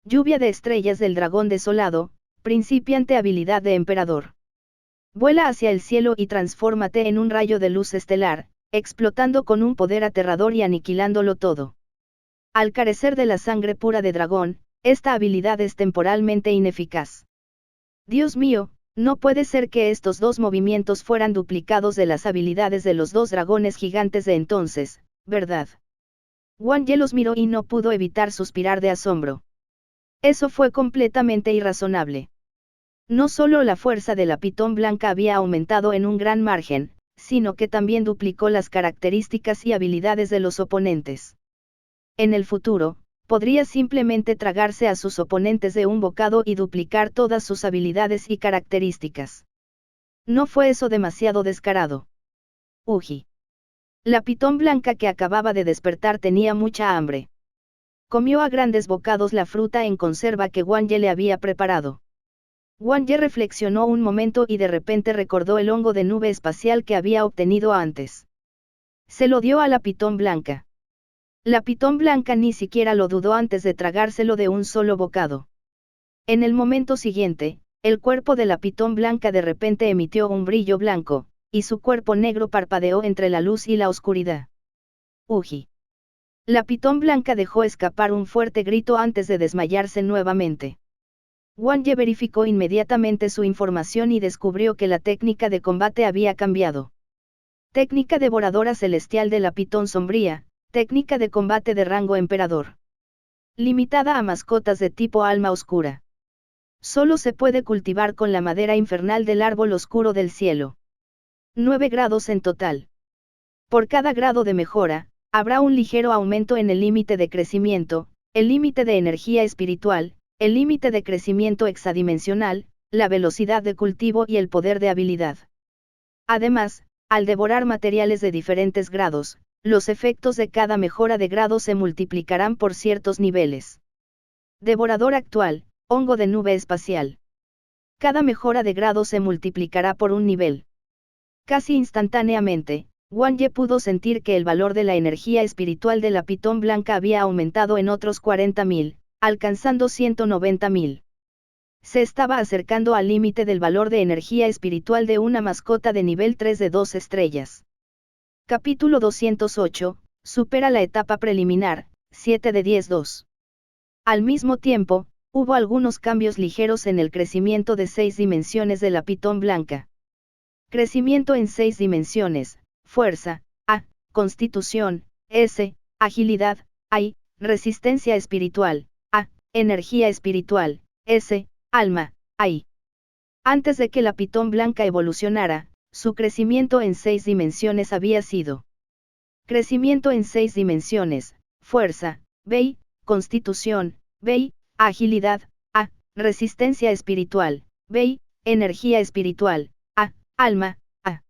Lluvia de estrellas del dragón desolado, principiante habilidad de emperador. Vuela hacia el cielo y transfórmate en un rayo de luz estelar, explotando con un poder aterrador y aniquilándolo todo. Al carecer de la sangre pura de dragón, esta habilidad es temporalmente ineficaz. Dios mío, no puede ser que estos dos movimientos fueran duplicados de las habilidades de los dos dragones gigantes de entonces, ¿verdad? Wang Ye los miró y no pudo evitar suspirar de asombro. Eso fue completamente irrazonable. No solo la fuerza de la pitón blanca había aumentado en un gran margen, sino que también duplicó las características y habilidades de los oponentes. En el futuro, podría simplemente tragarse a sus oponentes de un bocado y duplicar todas sus habilidades y características. ¿No fue eso demasiado descarado? Uji. La pitón blanca que acababa de despertar tenía mucha hambre. Comió a grandes bocados la fruta en conserva que Wang Ye le había preparado. Wang Ye reflexionó un momento y de repente recordó el hongo de nube espacial que había obtenido antes. Se lo dio a la pitón blanca. La pitón blanca ni siquiera lo dudó antes de tragárselo de un solo bocado. En el momento siguiente, el cuerpo de la pitón blanca de repente emitió un brillo blanco, y su cuerpo negro parpadeó entre la luz y la oscuridad. Uji. La pitón blanca dejó escapar un fuerte grito antes de desmayarse nuevamente. Wang Ye verificó inmediatamente su información y descubrió que la técnica de combate había cambiado. Técnica devoradora celestial de la pitón sombría, técnica de combate de rango emperador. Limitada a mascotas de tipo alma oscura. Solo se puede cultivar con la madera infernal del árbol oscuro del cielo. 9 grados en total. Por cada grado de mejora, habrá un ligero aumento en el límite de crecimiento, el límite de energía espiritual, el límite de crecimiento hexadimensional, la velocidad de cultivo y el poder de habilidad. Además, al devorar materiales de diferentes grados, los efectos de cada mejora de grado se multiplicarán por ciertos niveles. Devorador actual, hongo de nube espacial. Cada mejora de grado se multiplicará por un nivel. Casi instantáneamente, Wang Ye pudo sentir que el valor de la energía espiritual de la pitón blanca había aumentado en otros 40.000, alcanzando 190.000. Se estaba acercando al límite del valor de energía espiritual de una mascota de nivel 3 de 2 estrellas. Capítulo 208, supera la etapa preliminar, 7 de 10-2. Al mismo tiempo, hubo algunos cambios ligeros en el crecimiento de 6 dimensiones de la pitón blanca. Crecimiento en 6 dimensiones, fuerza, A, constitución, S, agilidad, I, resistencia espiritual, A, energía espiritual, S, alma, I. Antes de que la pitón blanca evolucionara, su crecimiento en 6 dimensiones había sido. Crecimiento en 6 dimensiones, fuerza, B, constitución, B, agilidad, A, resistencia espiritual, B, energía espiritual, A, alma, A.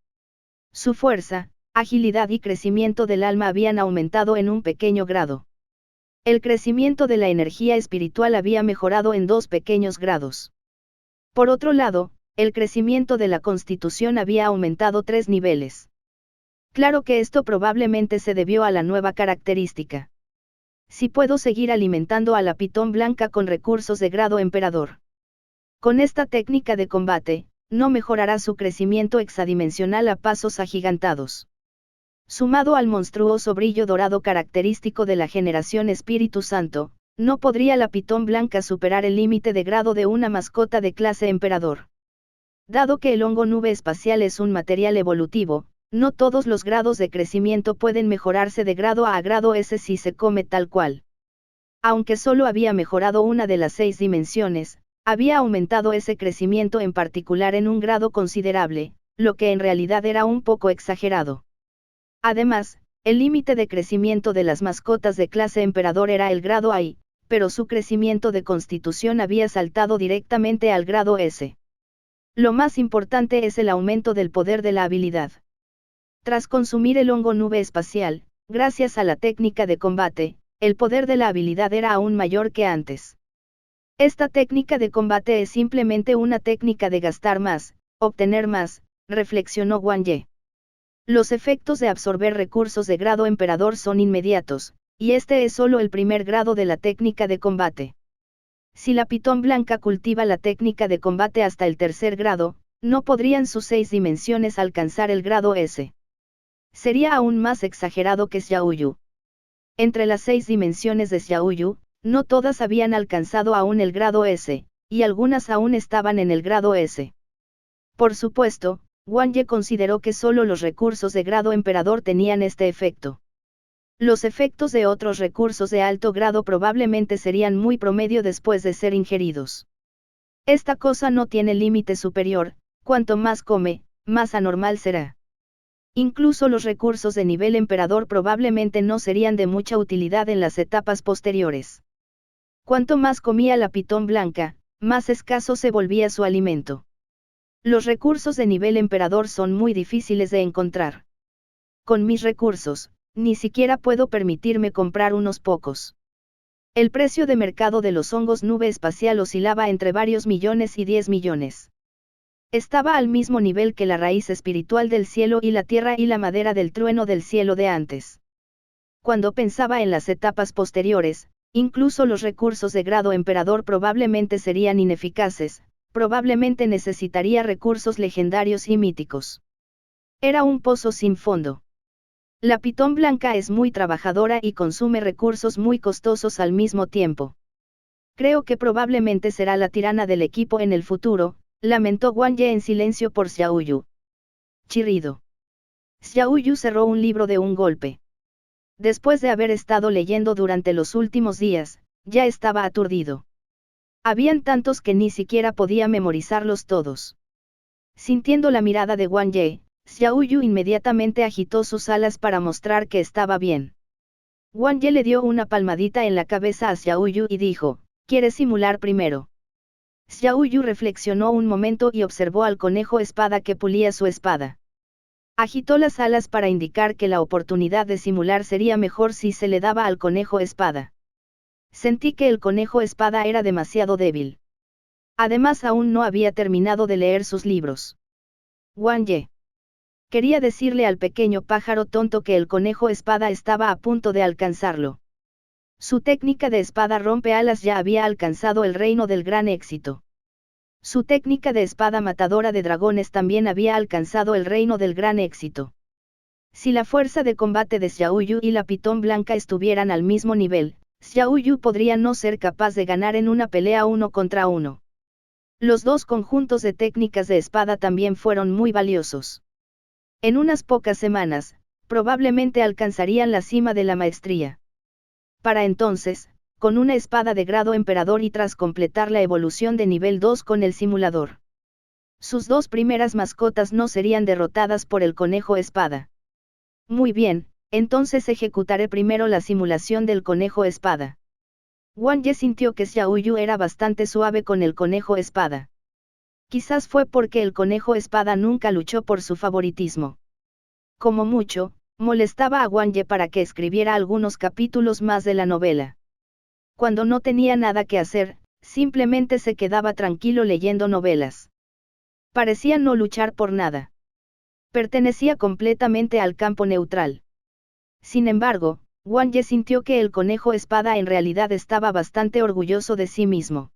Su fuerza, agilidad y crecimiento del alma habían aumentado en un pequeño grado. El crecimiento de la energía espiritual había mejorado en 2 pequeños grados. Por otro lado, el crecimiento de la constitución había aumentado 3 niveles. Claro que esto probablemente se debió a la nueva característica. Si puedo seguir alimentando a la pitón blanca con recursos de grado emperador. Con esta técnica de combate, no mejorará su crecimiento hexadimensional a pasos agigantados. Sumado al monstruoso brillo dorado característico de la generación Espíritu Santo, no podría la pitón blanca superar el límite de grado de una mascota de clase emperador. Dado que el hongo nube espacial es un material evolutivo, no todos los grados de crecimiento pueden mejorarse de grado A grado S si se come tal cual. Aunque solo había mejorado una de las 6 dimensiones, había aumentado ese crecimiento en particular en un grado considerable, lo que en realidad era un poco exagerado. Además, el límite de crecimiento de las mascotas de clase emperador era el grado I, pero su crecimiento de constitución había saltado directamente al grado S. Lo más importante es el aumento del poder de la habilidad. Tras consumir el hongo nube espacial, gracias a la técnica de combate, el poder de la habilidad era aún mayor que antes. Esta técnica de combate es simplemente una técnica de gastar más, obtener más, reflexionó Wang Ye. Los efectos de absorber recursos de grado emperador son inmediatos, y este es solo el primer grado de la técnica de combate. Si la pitón blanca cultiva la técnica de combate hasta el tercer grado, no podrían sus 6 dimensiones alcanzar el grado S. Sería aún más exagerado que Xiaoyu. Entre las 6 dimensiones de Xiaoyu, no todas habían alcanzado aún el grado S, y algunas aún estaban en el grado S. Por supuesto, Wang Ye consideró que solo los recursos de grado emperador tenían este efecto. Los efectos de otros recursos de alto grado probablemente serían muy promedio después de ser ingeridos. Esta cosa no tiene límite superior, cuanto más come, más anormal será. Incluso los recursos de nivel emperador probablemente no serían de mucha utilidad en las etapas posteriores. Cuanto más comía la pitón blanca, más escaso se volvía su alimento. Los recursos de nivel emperador son muy difíciles de encontrar. Con mis recursos, ni siquiera puedo permitirme comprar unos pocos. El precio de mercado de los hongos nube espacial oscilaba entre varios millones y 10 millones. Estaba al mismo nivel que la raíz espiritual del cielo y la tierra y la madera del trueno del cielo de antes. Cuando pensaba en las etapas posteriores, incluso los recursos de grado emperador probablemente serían ineficaces, probablemente necesitaría recursos legendarios y míticos. Era un pozo sin fondo. La pitón blanca es muy trabajadora y consume recursos muy costosos al mismo tiempo. Creo que probablemente será la tirana del equipo en el futuro, lamentó Wang Ye en silencio por Xiaoyu. Chirrido. Xiaoyu cerró un libro de un golpe. Después de haber estado leyendo durante los últimos días, ya estaba aturdido. Habían tantos que ni siquiera podía memorizarlos todos. Sintiendo la mirada de Wang Ye, Xiaoyu inmediatamente agitó sus alas para mostrar que estaba bien. Wang Ye le dio una palmadita en la cabeza a Xiaoyu y dijo, ¿quieres simular primero? Xiaoyu reflexionó un momento y observó al conejo espada que pulía su espada. Agitó las alas para indicar que la oportunidad de simular sería mejor si se le daba al conejo espada. Sentí que el conejo espada era demasiado débil. Además aún no había terminado de leer sus libros. Wang Ye. Quería decirle al pequeño pájaro tonto que el conejo espada estaba a punto de alcanzarlo. Su técnica de espada rompealas ya había alcanzado el reino del gran éxito. Su técnica de espada matadora de dragones también había alcanzado el reino del gran éxito. Si la fuerza de combate de Xiaoyu y la pitón blanca estuvieran al mismo nivel, Xiaoyu podría no ser capaz de ganar en una pelea 1 contra 1. Los dos conjuntos de técnicas de espada también fueron muy valiosos. En unas pocas semanas, probablemente alcanzarían la cima de la maestría. Para entonces, con una espada de grado emperador y tras completar la evolución de nivel 2 con el simulador. Sus 2 primeras mascotas no serían derrotadas por el conejo espada. Muy bien, entonces ejecutaré primero la simulación del conejo espada. Wang Ye sintió que Xiaoyu era bastante suave con el conejo espada. Quizás fue porque el conejo espada nunca luchó por su favoritismo. Como mucho, molestaba a Wang Ye para que escribiera algunos capítulos más de la novela. Cuando no tenía nada que hacer, simplemente se quedaba tranquilo leyendo novelas. Parecía no luchar por nada. Pertenecía completamente al campo neutral. Sin embargo, Wang Ye sintió que el conejo espada en realidad estaba bastante orgulloso de sí mismo.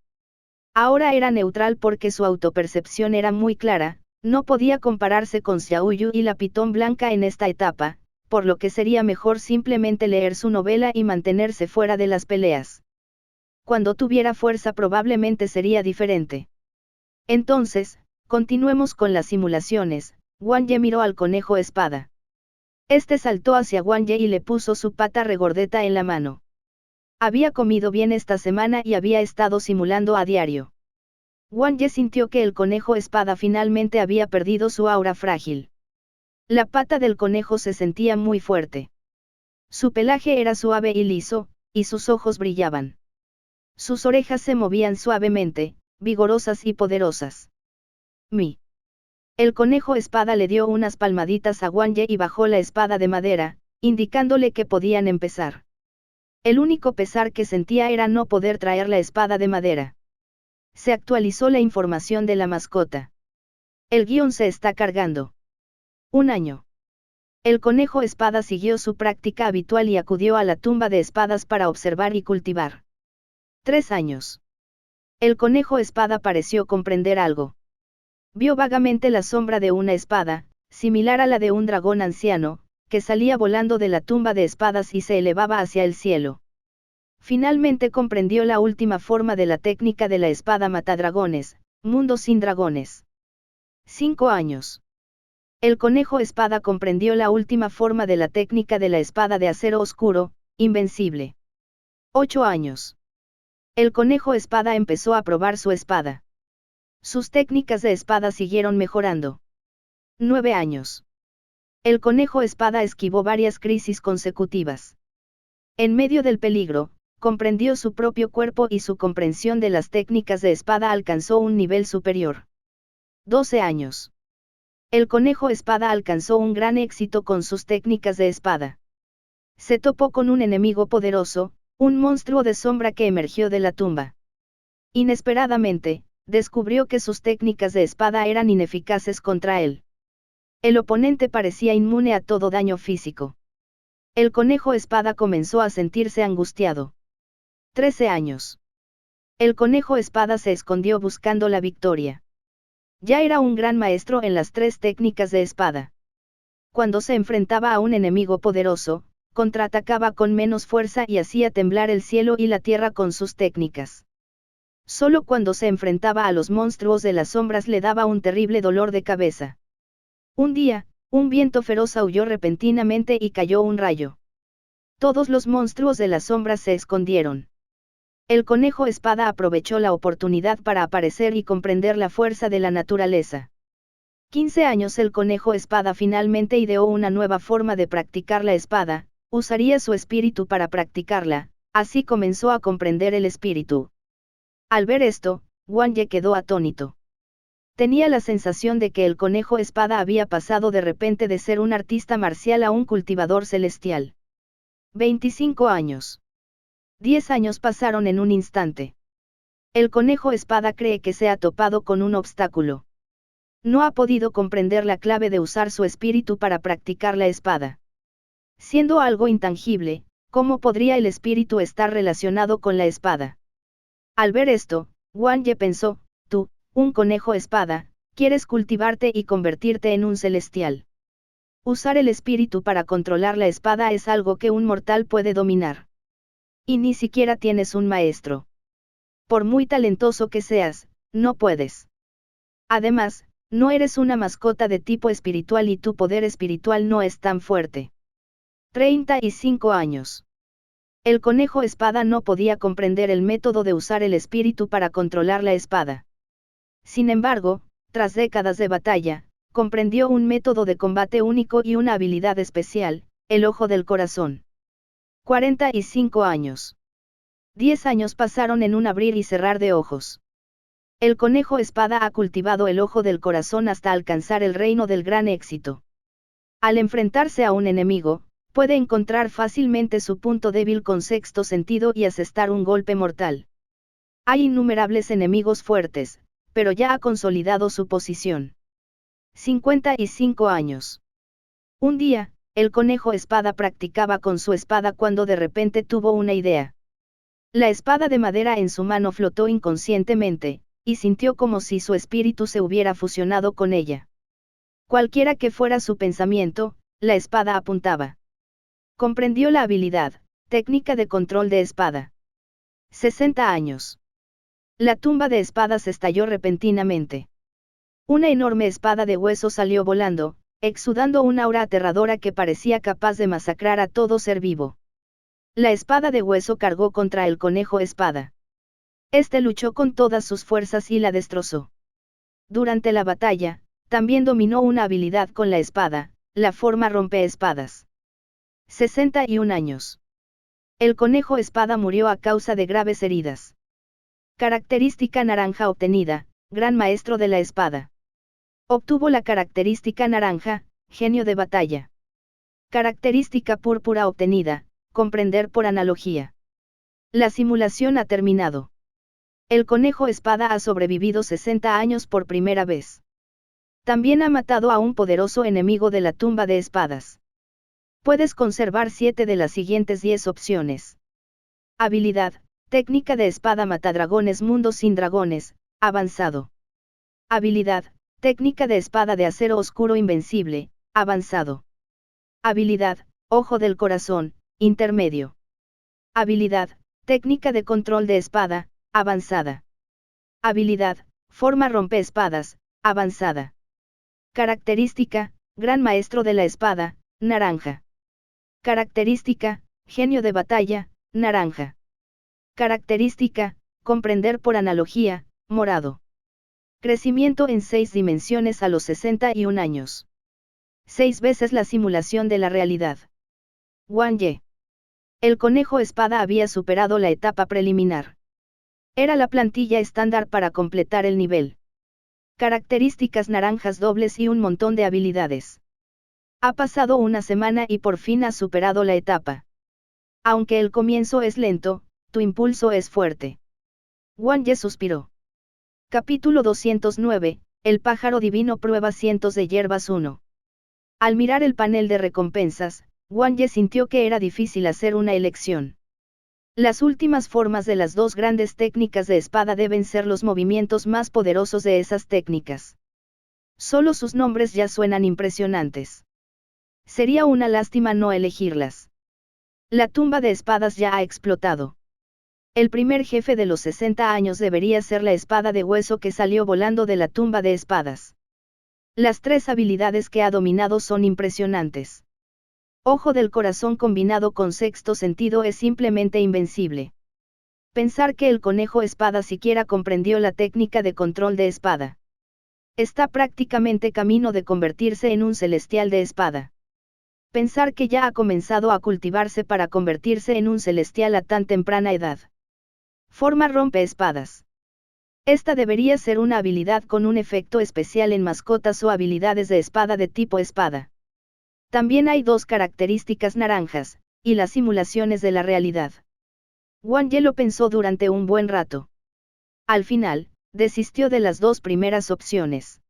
Ahora era neutral porque su autopercepción era muy clara, no podía compararse con Xiaoyu y la pitón blanca en esta etapa, por lo que sería mejor simplemente leer su novela y mantenerse fuera de las peleas. Cuando tuviera fuerza probablemente sería diferente. Entonces, continuemos con las simulaciones. Wang Ye miró al conejo espada. Este saltó hacia Wang Ye y le puso su pata regordeta en la mano. Había comido bien esta semana y había estado simulando a diario. Wang Ye sintió que el conejo espada finalmente había perdido su aura frágil. La pata del conejo se sentía muy fuerte. Su pelaje era suave y liso, y sus ojos brillaban. Sus orejas se movían suavemente, vigorosas y poderosas. Mi. El conejo espada le dio unas palmaditas a Wang Ye y bajó la espada de madera, indicándole que podían empezar. El único pesar que sentía era no poder traer la espada de madera. Se actualizó la información de la mascota. El guión se está cargando. 1 año. El conejo espada siguió su práctica habitual y acudió a la tumba de espadas para observar y cultivar. 3 años. El conejo espada pareció comprender algo. Vio vagamente la sombra de una espada, similar a la de un dragón anciano, que salía volando de la tumba de espadas y se elevaba hacia el cielo. Finalmente comprendió la última forma de la técnica de la espada matadragones, mundo sin dragones. 5 años. El conejo espada comprendió la última forma de la técnica de la espada de acero oscuro, invencible. 8 años. El conejo espada empezó a probar su espada. Sus técnicas de espada siguieron mejorando. 9 años. El conejo espada esquivó varias crisis consecutivas. En medio del peligro, comprendió su propio cuerpo y su comprensión de las técnicas de espada alcanzó un nivel superior. 12 años. El conejo espada alcanzó un gran éxito con sus técnicas de espada. Se topó con un enemigo poderoso, un monstruo de sombra que emergió de la tumba. Inesperadamente, descubrió que sus técnicas de espada eran ineficaces contra él. El oponente parecía inmune a todo daño físico. El conejo espada comenzó a sentirse angustiado. 13 años. El conejo espada se escondió buscando la victoria. Ya era un gran maestro en las 3 técnicas de espada. Cuando se enfrentaba a un enemigo poderoso, contraatacaba con menos fuerza y hacía temblar el cielo y la tierra con sus técnicas. Solo cuando se enfrentaba a los monstruos de las sombras le daba un terrible dolor de cabeza. Un día, un viento feroz aulló repentinamente y cayó un rayo. Todos los monstruos de las sombras se escondieron. El conejo espada aprovechó la oportunidad para aparecer y comprender la fuerza de la naturaleza. 15 años el conejo espada finalmente ideó una nueva forma de practicar la espada, usaría su espíritu para practicarla, así comenzó a comprender el espíritu. Al ver esto, Wang Ye quedó atónito. Tenía la sensación de que el conejo espada había pasado de repente de ser un artista marcial a un cultivador celestial. 25 años. 10 años pasaron en un instante. El conejo espada cree que se ha topado con un obstáculo. No ha podido comprender la clave de usar su espíritu para practicar la espada. Siendo algo intangible, ¿cómo podría el espíritu estar relacionado con la espada? Al ver esto, Wang Ye pensó, tú, un conejo espada, quieres cultivarte y convertirte en un celestial. Usar el espíritu para controlar la espada es algo que un mortal puede dominar. Y ni siquiera tienes un maestro. Por muy talentoso que seas, no puedes. Además, no eres una mascota de tipo espiritual y tu poder espiritual no es tan fuerte. 35 años. El conejo espada no podía comprender el método de usar el espíritu para controlar la espada. Sin embargo, tras décadas de batalla, comprendió un método de combate único y una habilidad especial, el ojo del corazón. 45 años. 10 años pasaron en un abrir y cerrar de ojos. El conejo espada ha cultivado el ojo del corazón hasta alcanzar el reino del gran éxito. Al enfrentarse a un enemigo, puede encontrar fácilmente su punto débil con sexto sentido y asestar un golpe mortal. Hay innumerables enemigos fuertes, pero ya ha consolidado su posición. 55 años. Un día, el conejo espada practicaba con su espada cuando de repente tuvo una idea. La espada de madera en su mano flotó inconscientemente, y sintió como si su espíritu se hubiera fusionado con ella. Cualquiera que fuera su pensamiento, la espada apuntaba. Comprendió la habilidad, técnica de control de espada. 60 años. La tumba de espadas estalló repentinamente. Una enorme espada de hueso salió volando, exudando una aura aterradora que parecía capaz de masacrar a todo ser vivo. La espada de hueso cargó contra el conejo espada. Este luchó con todas sus fuerzas y la destrozó. Durante la batalla, también dominó una habilidad con la espada, la forma rompeespadas. 61 años. El conejo espada murió a causa de graves heridas. Característica naranja obtenida, gran maestro de la espada. Obtuvo la característica naranja, genio de batalla. Característica púrpura obtenida, comprender por analogía. La simulación ha terminado. El conejo espada ha sobrevivido 60 años por primera vez. También ha matado a un poderoso enemigo de la tumba de espadas. Puedes conservar 7 de las siguientes 10 opciones. Habilidad, técnica de espada matadragones mundo sin dragones, avanzado. Habilidad, técnica de espada de acero oscuro invencible, avanzado. Habilidad, ojo del corazón, intermedio. Habilidad, técnica de control de espada, avanzada. Habilidad, forma rompeespadas, avanzada. Característica, gran maestro de la espada, naranja. Característica, genio de batalla, naranja. Característica, comprender por analogía, morado. Crecimiento en 6 dimensiones a los 61 años. 6 veces la simulación de la realidad. Wang Ye. El conejo espada había superado la etapa preliminar. Era la plantilla estándar para completar el nivel. Características naranjas dobles y un montón de habilidades. Ha pasado una semana y por fin has superado la etapa. Aunque el comienzo es lento, tu impulso es fuerte. Wang Ye suspiró. Capítulo 209, El pájaro divino prueba cientos de hierbas 1. Al mirar el panel de recompensas, Wang Ye sintió que era difícil hacer una elección. Las últimas formas de las dos grandes técnicas de espada deben ser los movimientos más poderosos de esas técnicas. Solo sus nombres ya suenan impresionantes. Sería una lástima no elegirlas. La tumba de espadas ya ha explotado. El primer jefe de los 60 años debería ser la espada de hueso que salió volando de la tumba de espadas. Las 3 habilidades que ha dominado son impresionantes. Ojo del corazón combinado con sexto sentido es simplemente invencible. Pensar que el conejo espada siquiera comprendió la técnica de control de espada. Está prácticamente camino de convertirse en un celestial de espada. Pensar que ya ha comenzado a cultivarse para convertirse en un celestial a tan temprana edad. Forma rompeespadas. Esta debería ser una habilidad con un efecto especial en mascotas o habilidades de espada de tipo espada. También hay 2 características naranjas, y las simulaciones de la realidad. Wang Ye lo pensó durante un buen rato. Al final, desistió de las 2 primeras opciones.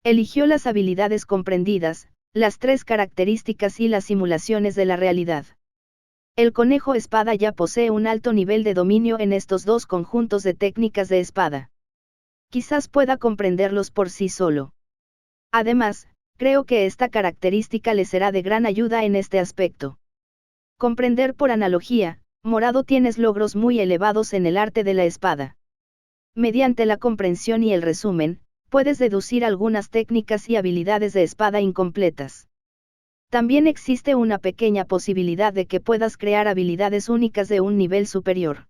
Eligió las habilidades comprendidas, las 3 características y las simulaciones de la realidad. El conejo espada ya posee un alto nivel de dominio en estos 2 conjuntos de técnicas de espada. Quizás pueda comprenderlos por sí solo. Además, creo que esta característica le será de gran ayuda en este aspecto. Comprender por analogía, morado tienes logros muy elevados en el arte de la espada. Mediante la comprensión y el resumen, puedes deducir algunas técnicas y habilidades de espada incompletas. También existe una pequeña posibilidad de que puedas crear habilidades únicas de un nivel superior.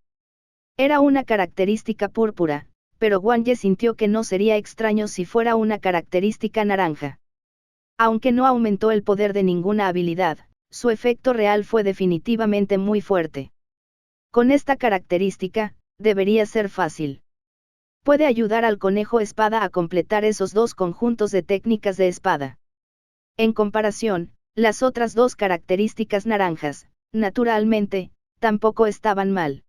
Era una característica púrpura, pero Wang Ye sintió que no sería extraño si fuera una característica naranja. Aunque no aumentó el poder de ninguna habilidad, su efecto real fue definitivamente muy fuerte. Con esta característica, debería ser fácil. Puede ayudar al conejo espada a completar esos 2 conjuntos de técnicas de espada. En comparación, las otras 2 características naranjas, naturalmente, tampoco estaban mal.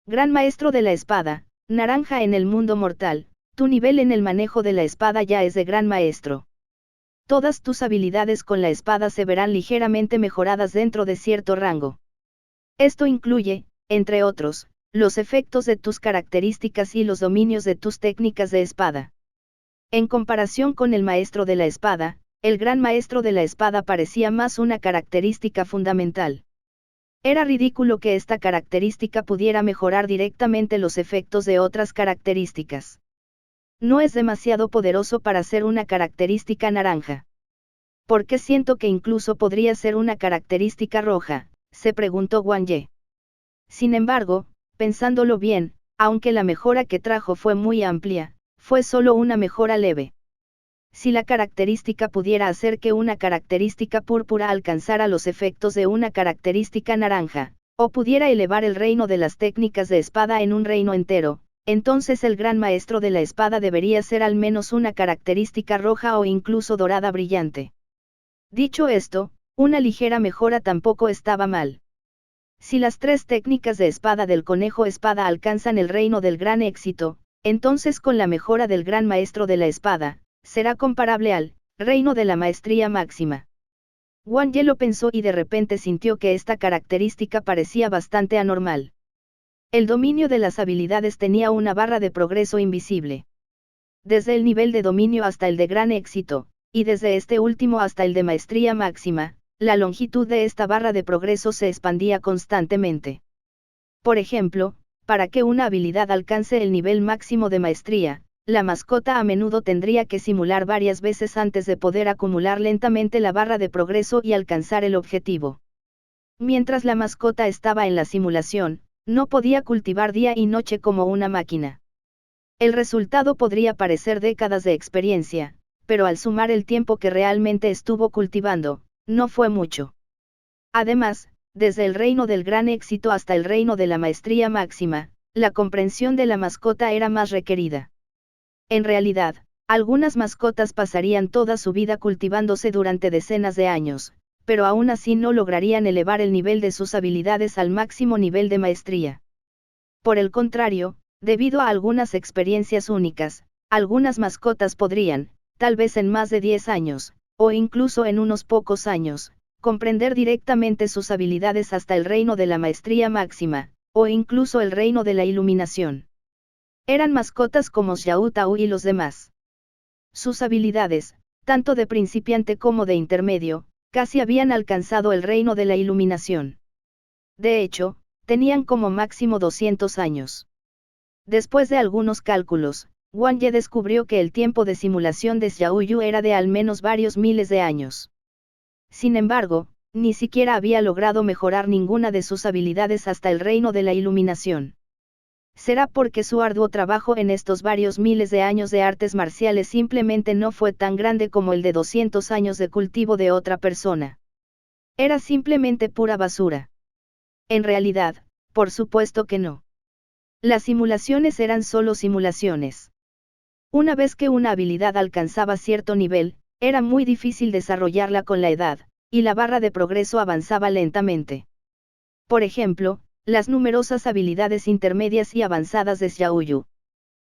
Gran maestro de la espada, naranja en el mundo mortal, tu nivel en el manejo de la espada ya es de gran maestro. Todas tus habilidades con la espada se verán ligeramente mejoradas dentro de cierto rango. Esto incluye, entre otros, los efectos de tus características y los dominios de tus técnicas de espada. En comparación con el maestro de la espada, el gran maestro de la espada parecía más una característica fundamental. Era ridículo que esta característica pudiera mejorar directamente los efectos de otras características. No es demasiado poderoso para ser una característica naranja. ¿Por qué siento que incluso podría ser una característica roja?, se preguntó Wang Ye. Sin embargo, pensándolo bien, aunque la mejora que trajo fue muy amplia, fue solo una mejora leve. Si la característica pudiera hacer que una característica púrpura alcanzara los efectos de una característica naranja, o pudiera elevar el reino de las técnicas de espada en un reino entero, entonces el gran maestro de la espada debería ser al menos una característica roja o incluso dorada brillante. Dicho esto, una ligera mejora tampoco estaba mal. Si las 3 técnicas de espada del conejo espada alcanzan el reino del gran éxito, entonces con la mejora del gran maestro de la espada, será comparable al reino de la maestría máxima. Wang Ye lo pensó y de repente sintió que esta característica parecía bastante anormal. El dominio de las habilidades tenía una barra de progreso invisible. Desde el nivel de dominio hasta el de gran éxito, y desde este último hasta el de maestría máxima, la longitud de esta barra de progreso se expandía constantemente. Por ejemplo, para que una habilidad alcance el nivel máximo de maestría, la mascota a menudo tendría que simular varias veces antes de poder acumular lentamente la barra de progreso y alcanzar el objetivo. Mientras la mascota estaba en la simulación, no podía cultivar día y noche como una máquina. El resultado podría parecer décadas de experiencia, pero al sumar el tiempo que realmente estuvo cultivando, no fue mucho. Además, desde el reino del gran éxito hasta el reino de la maestría máxima, la comprensión de la mascota era más requerida. En realidad, algunas mascotas pasarían toda su vida cultivándose durante decenas de años, pero aún así no lograrían elevar el nivel de sus habilidades al máximo nivel de maestría. Por el contrario, debido a algunas experiencias únicas, algunas mascotas podrían, tal vez en más de 10 años, o incluso en unos pocos años, comprender directamente sus habilidades hasta el reino de la maestría máxima, o incluso el reino de la iluminación. Eran mascotas como Xiao Tao y los demás. Sus habilidades, tanto de principiante como de intermedio, casi habían alcanzado el reino de la iluminación. De hecho, tenían como máximo 200 años. Después de algunos cálculos, Wang Ye descubrió que el tiempo de simulación de Xiao Yu era de al menos varios miles de años. Sin embargo, ni siquiera había logrado mejorar ninguna de sus habilidades hasta el reino de la iluminación. ¿Será porque su arduo trabajo en estos varios miles de años de artes marciales simplemente no fue tan grande como el de 200 años de cultivo de otra persona? Era simplemente pura basura. En realidad, por supuesto que no. Las simulaciones eran solo simulaciones. Una vez que una habilidad alcanzaba cierto nivel, era muy difícil desarrollarla con la edad, y la barra de progreso avanzaba lentamente. Por ejemplo, las numerosas habilidades intermedias y avanzadas de Xiao Yu.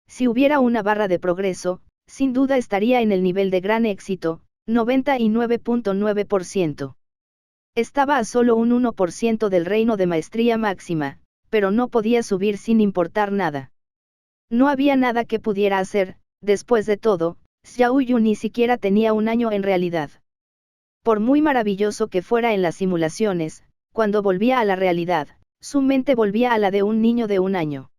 Si hubiera una barra de progreso, sin duda estaría en el nivel de gran éxito, 99.9%. Estaba a solo un 1% del reino de maestría máxima, pero no podía subir sin importar nada. No había nada que pudiera hacer, después de todo, Xiao Yu ni siquiera tenía un año en realidad. Por muy maravilloso que fuera en las simulaciones, cuando volvía a la realidad, su mente volvía a la de un niño de un año.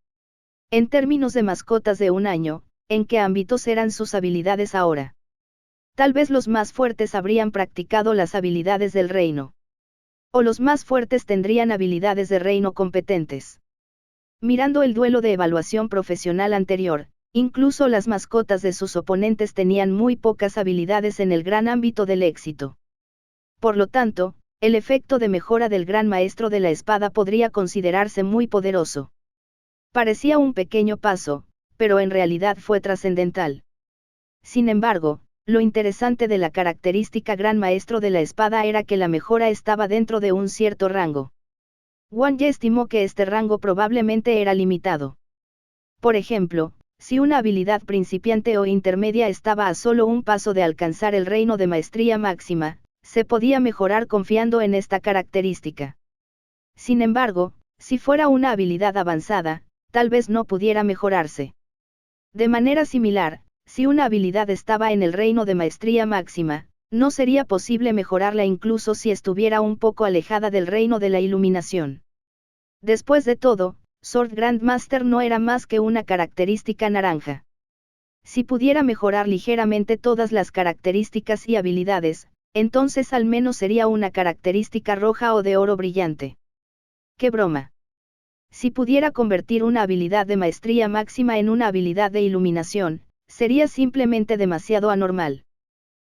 En términos de mascotas de un año, ¿en qué ámbitos eran sus habilidades ahora? Tal vez los más fuertes habrían practicado las habilidades del reino. O los más fuertes tendrían habilidades de reino competentes. Mirando el duelo de evaluación profesional anterior, incluso las mascotas de sus oponentes tenían muy pocas habilidades en el gran ámbito del éxito. Por lo tanto, el efecto de mejora del gran maestro de la espada podría considerarse muy poderoso. Parecía un pequeño paso, pero en realidad fue trascendental. Sin embargo, lo interesante de la característica gran maestro de la espada era que la mejora estaba dentro de un cierto rango. Wang Ye estimó que este rango probablemente era limitado. Por ejemplo, si una habilidad principiante o intermedia estaba a solo un paso de alcanzar el reino de maestría máxima, se podía mejorar confiando en esta característica. Sin embargo, si fuera una habilidad avanzada, tal vez no pudiera mejorarse. De manera similar, si una habilidad estaba en el reino de maestría máxima, no sería posible mejorarla incluso si estuviera un poco alejada del reino de la iluminación. Después de todo, Sword Grandmaster no era más que una característica naranja. Si pudiera mejorar ligeramente todas las características y habilidades, entonces al menos sería una característica roja o de oro brillante. ¡Qué broma! Si pudiera convertir una habilidad de maestría máxima en una habilidad de iluminación, sería simplemente demasiado anormal.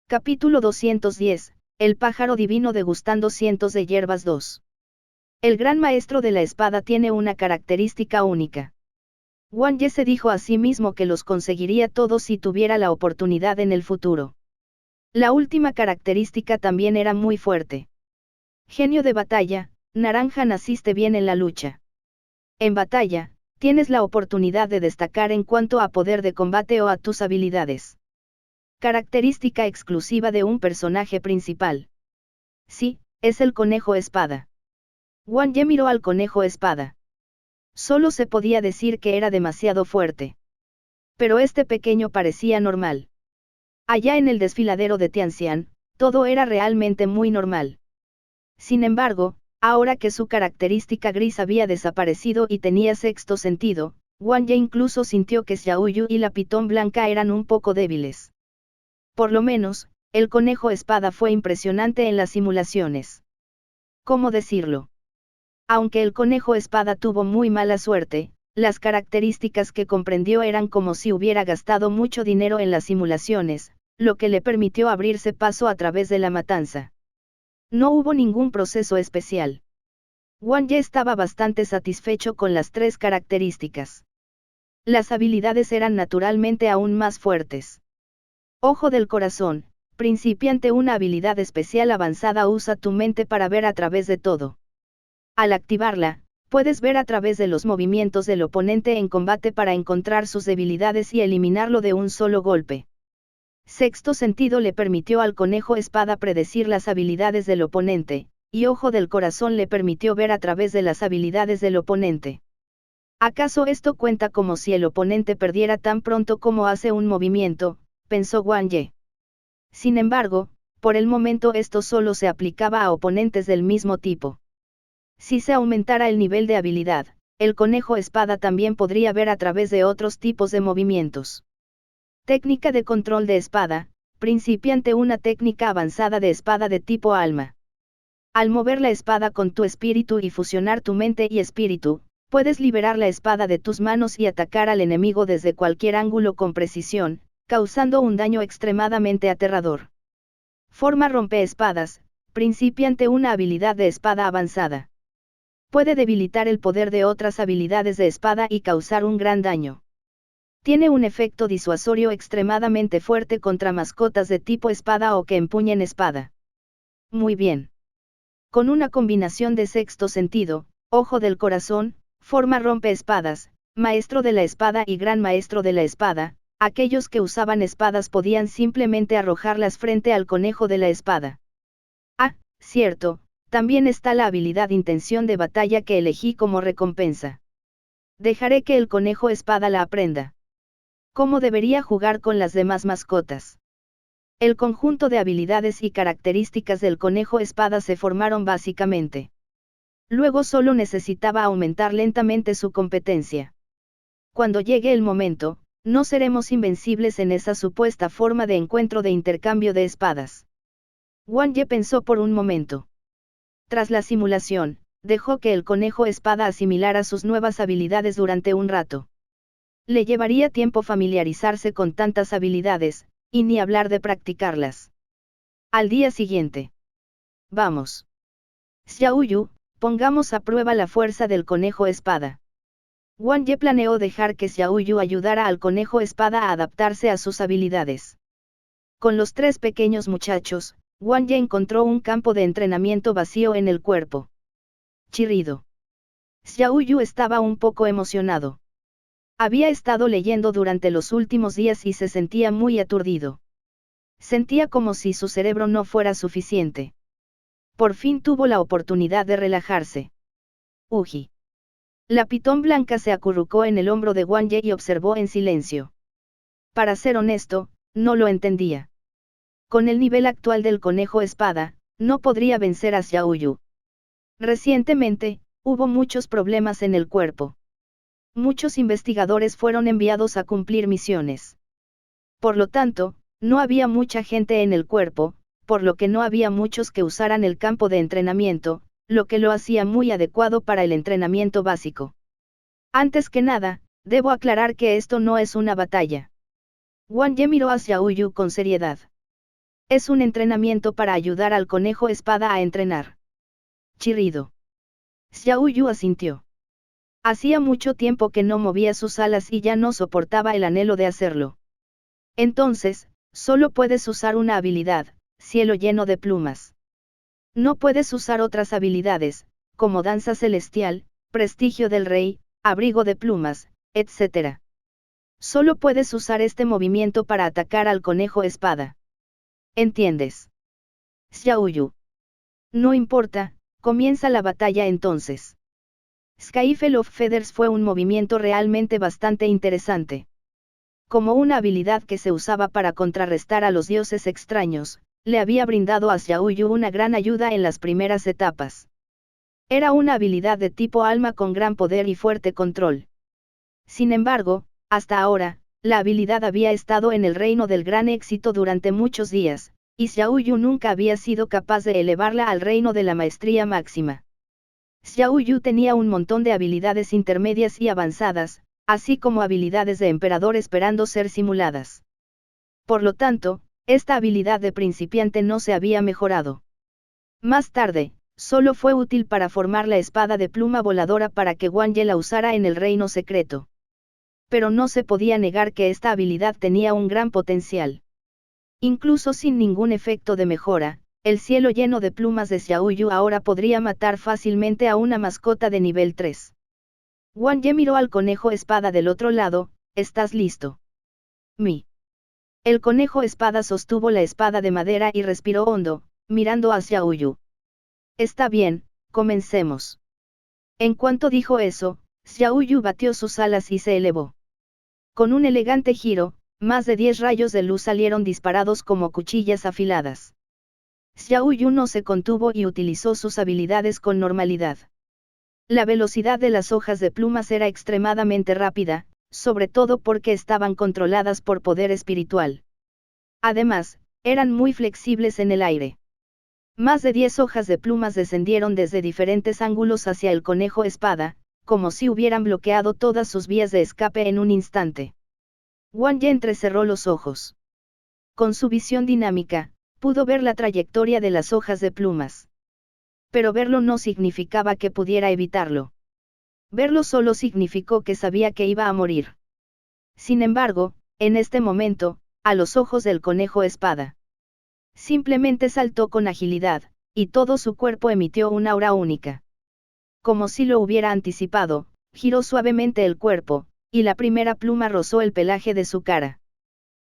Capítulo 210, El pájaro divino degustando cientos de hierbas 2. El gran maestro de la espada tiene una característica única. Wang Ye se dijo a sí mismo que los conseguiría todos si tuviera la oportunidad en el futuro. La última característica también era muy fuerte. Genio de batalla, naranja, naciste bien en la lucha. En batalla, tienes la oportunidad de destacar en cuanto a poder de combate o a tus habilidades. Característica exclusiva de un personaje principal. Sí, es el conejo espada. Wang Ye miró al conejo espada. Solo se podía decir que era demasiado fuerte. Pero este pequeño parecía normal. Allá en el desfiladero de Tianxian, todo era realmente muy normal. Sin embargo, ahora que su característica gris había desaparecido y tenía sexto sentido, Wang Ye incluso sintió que Xiaoyu y la pitón blanca eran un poco débiles. Por lo menos, el conejo espada fue impresionante en las simulaciones. ¿Cómo decirlo? Aunque el conejo espada tuvo muy mala suerte, las características que comprendió eran como si hubiera gastado mucho dinero en las simulaciones, lo que le permitió abrirse paso a través de la matanza. No hubo ningún proceso especial. Wang Ye estaba bastante satisfecho con las tres características. Las habilidades eran naturalmente aún más fuertes. Ojo del corazón, principiante, una habilidad especial avanzada, usa tu mente para ver a través de todo. Al activarla, puedes ver a través de los movimientos del oponente en combate para encontrar sus debilidades y eliminarlo de un solo golpe. Sexto sentido le permitió al conejo espada predecir las habilidades del oponente, y ojo del corazón le permitió ver a través de las habilidades del oponente. ¿Acaso esto cuenta como si el oponente perdiera tan pronto como hace un movimiento?, pensó Wang Ye. Sin embargo, por el momento esto solo se aplicaba a oponentes del mismo tipo. Si se aumentara el nivel de habilidad, el conejo espada también podría ver a través de otros tipos de movimientos. Técnica de control de espada, principiante, una técnica avanzada de espada de tipo alma. Al mover la espada con tu espíritu y fusionar tu mente y espíritu, puedes liberar la espada de tus manos y atacar al enemigo desde cualquier ángulo con precisión, causando un daño extremadamente aterrador. Forma rompeespadas, principiante, una habilidad de espada avanzada. Puede debilitar el poder de otras habilidades de espada y causar un gran daño. Tiene un efecto disuasorio extremadamente fuerte contra mascotas de tipo espada o que empuñen espada. Muy bien. Con una combinación de sexto sentido, ojo del corazón, forma rompeespadas, maestro de la espada y gran maestro de la espada, aquellos que usaban espadas podían simplemente arrojarlas frente al conejo de la espada. Ah, cierto, también está la habilidad intención de batalla que elegí como recompensa. Dejaré que el conejo espada la aprenda. ¿Cómo debería jugar con las demás mascotas? El conjunto de habilidades y características del conejo espada se formaron básicamente. Luego solo necesitaba aumentar lentamente su competencia. Cuando llegue el momento, no seremos invencibles en esa supuesta forma de encuentro de intercambio de espadas. Wang Ye pensó por un momento. Tras la simulación, dejó que el conejo espada asimilara sus nuevas habilidades durante un rato. Le llevaría tiempo familiarizarse con tantas habilidades, y ni hablar de practicarlas. Al día siguiente. Vamos. Xiaoyu, pongamos a prueba la fuerza del conejo espada. Wang Ye planeó dejar que Xiaoyu ayudara al conejo espada a adaptarse a sus habilidades. Con los tres pequeños muchachos, Wang Ye encontró un campo de entrenamiento vacío en el cuerpo. Chirrido. Xiaoyu estaba un poco emocionado. Había estado leyendo durante los últimos días y se sentía muy aturdido. Sentía como si su cerebro no fuera suficiente. Por fin tuvo la oportunidad de relajarse. Uji. La pitón blanca se acurrucó en el hombro de Wang Ye y observó en silencio. Para ser honesto, no lo entendía. Con el nivel actual del conejo espada, no podría vencer a Xiaoyu. Recientemente, hubo muchos problemas en el cuerpo. Muchos investigadores fueron enviados a cumplir misiones. Por lo tanto, no había mucha gente en el cuerpo, por lo que no había muchos que usaran el campo de entrenamiento, lo que lo hacía muy adecuado para el entrenamiento básico. Antes que nada, debo aclarar que esto no es una batalla. Wang Ye miró a Xiaoyu con seriedad. Es un entrenamiento para ayudar al conejo espada a entrenar. Chirrido. Xiaoyu asintió. Hacía mucho tiempo que no movía sus alas y ya no soportaba el anhelo de hacerlo. Entonces, solo puedes usar una habilidad, cielo lleno de plumas. No puedes usar otras habilidades, como danza celestial, prestigio del rey, abrigo de plumas, etc. Solo puedes usar este movimiento para atacar al conejo espada. ¿Entiendes? Xiaoyu. No importa, comienza la batalla entonces. Skyfall of Feathers fue un movimiento realmente bastante interesante. Como una habilidad que se usaba para contrarrestar a los dioses extraños, le había brindado a Xiaoyu una gran ayuda en las primeras etapas. Era una habilidad de tipo alma con gran poder y fuerte control. Sin embargo, hasta ahora, la habilidad había estado en el reino del gran éxito durante muchos días, y Xiaoyu nunca había sido capaz de elevarla al reino de la maestría máxima. Xiaoyu tenía un montón de habilidades intermedias y avanzadas, así como habilidades de emperador esperando ser simuladas. Por lo tanto, esta habilidad de principiante no se había mejorado. Más tarde, solo fue útil para formar la espada de pluma voladora para que Wang Ye la usara en el reino secreto. Pero no se podía negar que esta habilidad tenía un gran potencial. Incluso sin ningún efecto de mejora, el cielo lleno de plumas de Xiaoyu ahora podría matar fácilmente a una mascota de nivel 3. Wang Ye miró al conejo espada del otro lado. ¿Estás listo? Mi. El conejo espada sostuvo la espada de madera y respiró hondo, mirando a Xiaoyu. Está bien, comencemos. En cuanto dijo eso, Xiaoyu batió sus alas y se elevó. Con un elegante giro, más de 10 rayos de luz salieron disparados como cuchillas afiladas. Xiaoyu no se contuvo y utilizó sus habilidades con normalidad. La velocidad de las hojas de plumas era extremadamente rápida, sobre todo porque estaban controladas por poder espiritual. Además, eran muy flexibles en el aire. Más de 10 hojas de plumas descendieron desde diferentes ángulos hacia el conejo espada, como si hubieran bloqueado todas sus vías de escape en un instante. Wang Ye entrecerró los ojos. Con su visión dinámica, pudo ver la trayectoria de las hojas de plumas. Pero verlo no significaba que pudiera evitarlo. Verlo solo significó que sabía que iba a morir. Sin embargo, en este momento, a los ojos del conejo espada, simplemente saltó con agilidad, y todo su cuerpo emitió una aura única. Como si lo hubiera anticipado, giró suavemente el cuerpo, y la primera pluma rozó el pelaje de su cara.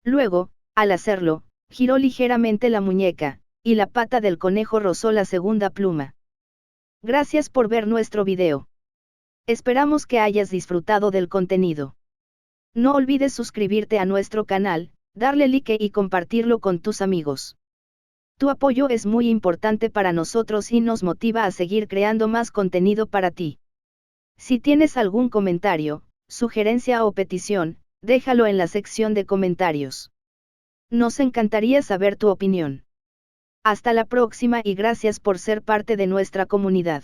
Luego, al hacerlo, giró ligeramente la muñeca, y la pata del conejo rozó la segunda pluma. Gracias por ver nuestro video. Esperamos que hayas disfrutado del contenido. No olvides suscribirte a nuestro canal, darle like y compartirlo con tus amigos. Tu apoyo es muy importante para nosotros y nos motiva a seguir creando más contenido para ti. Si tienes algún comentario, sugerencia o petición, déjalo en la sección de comentarios. Nos encantaría saber tu opinión. Hasta la próxima y gracias por ser parte de nuestra comunidad.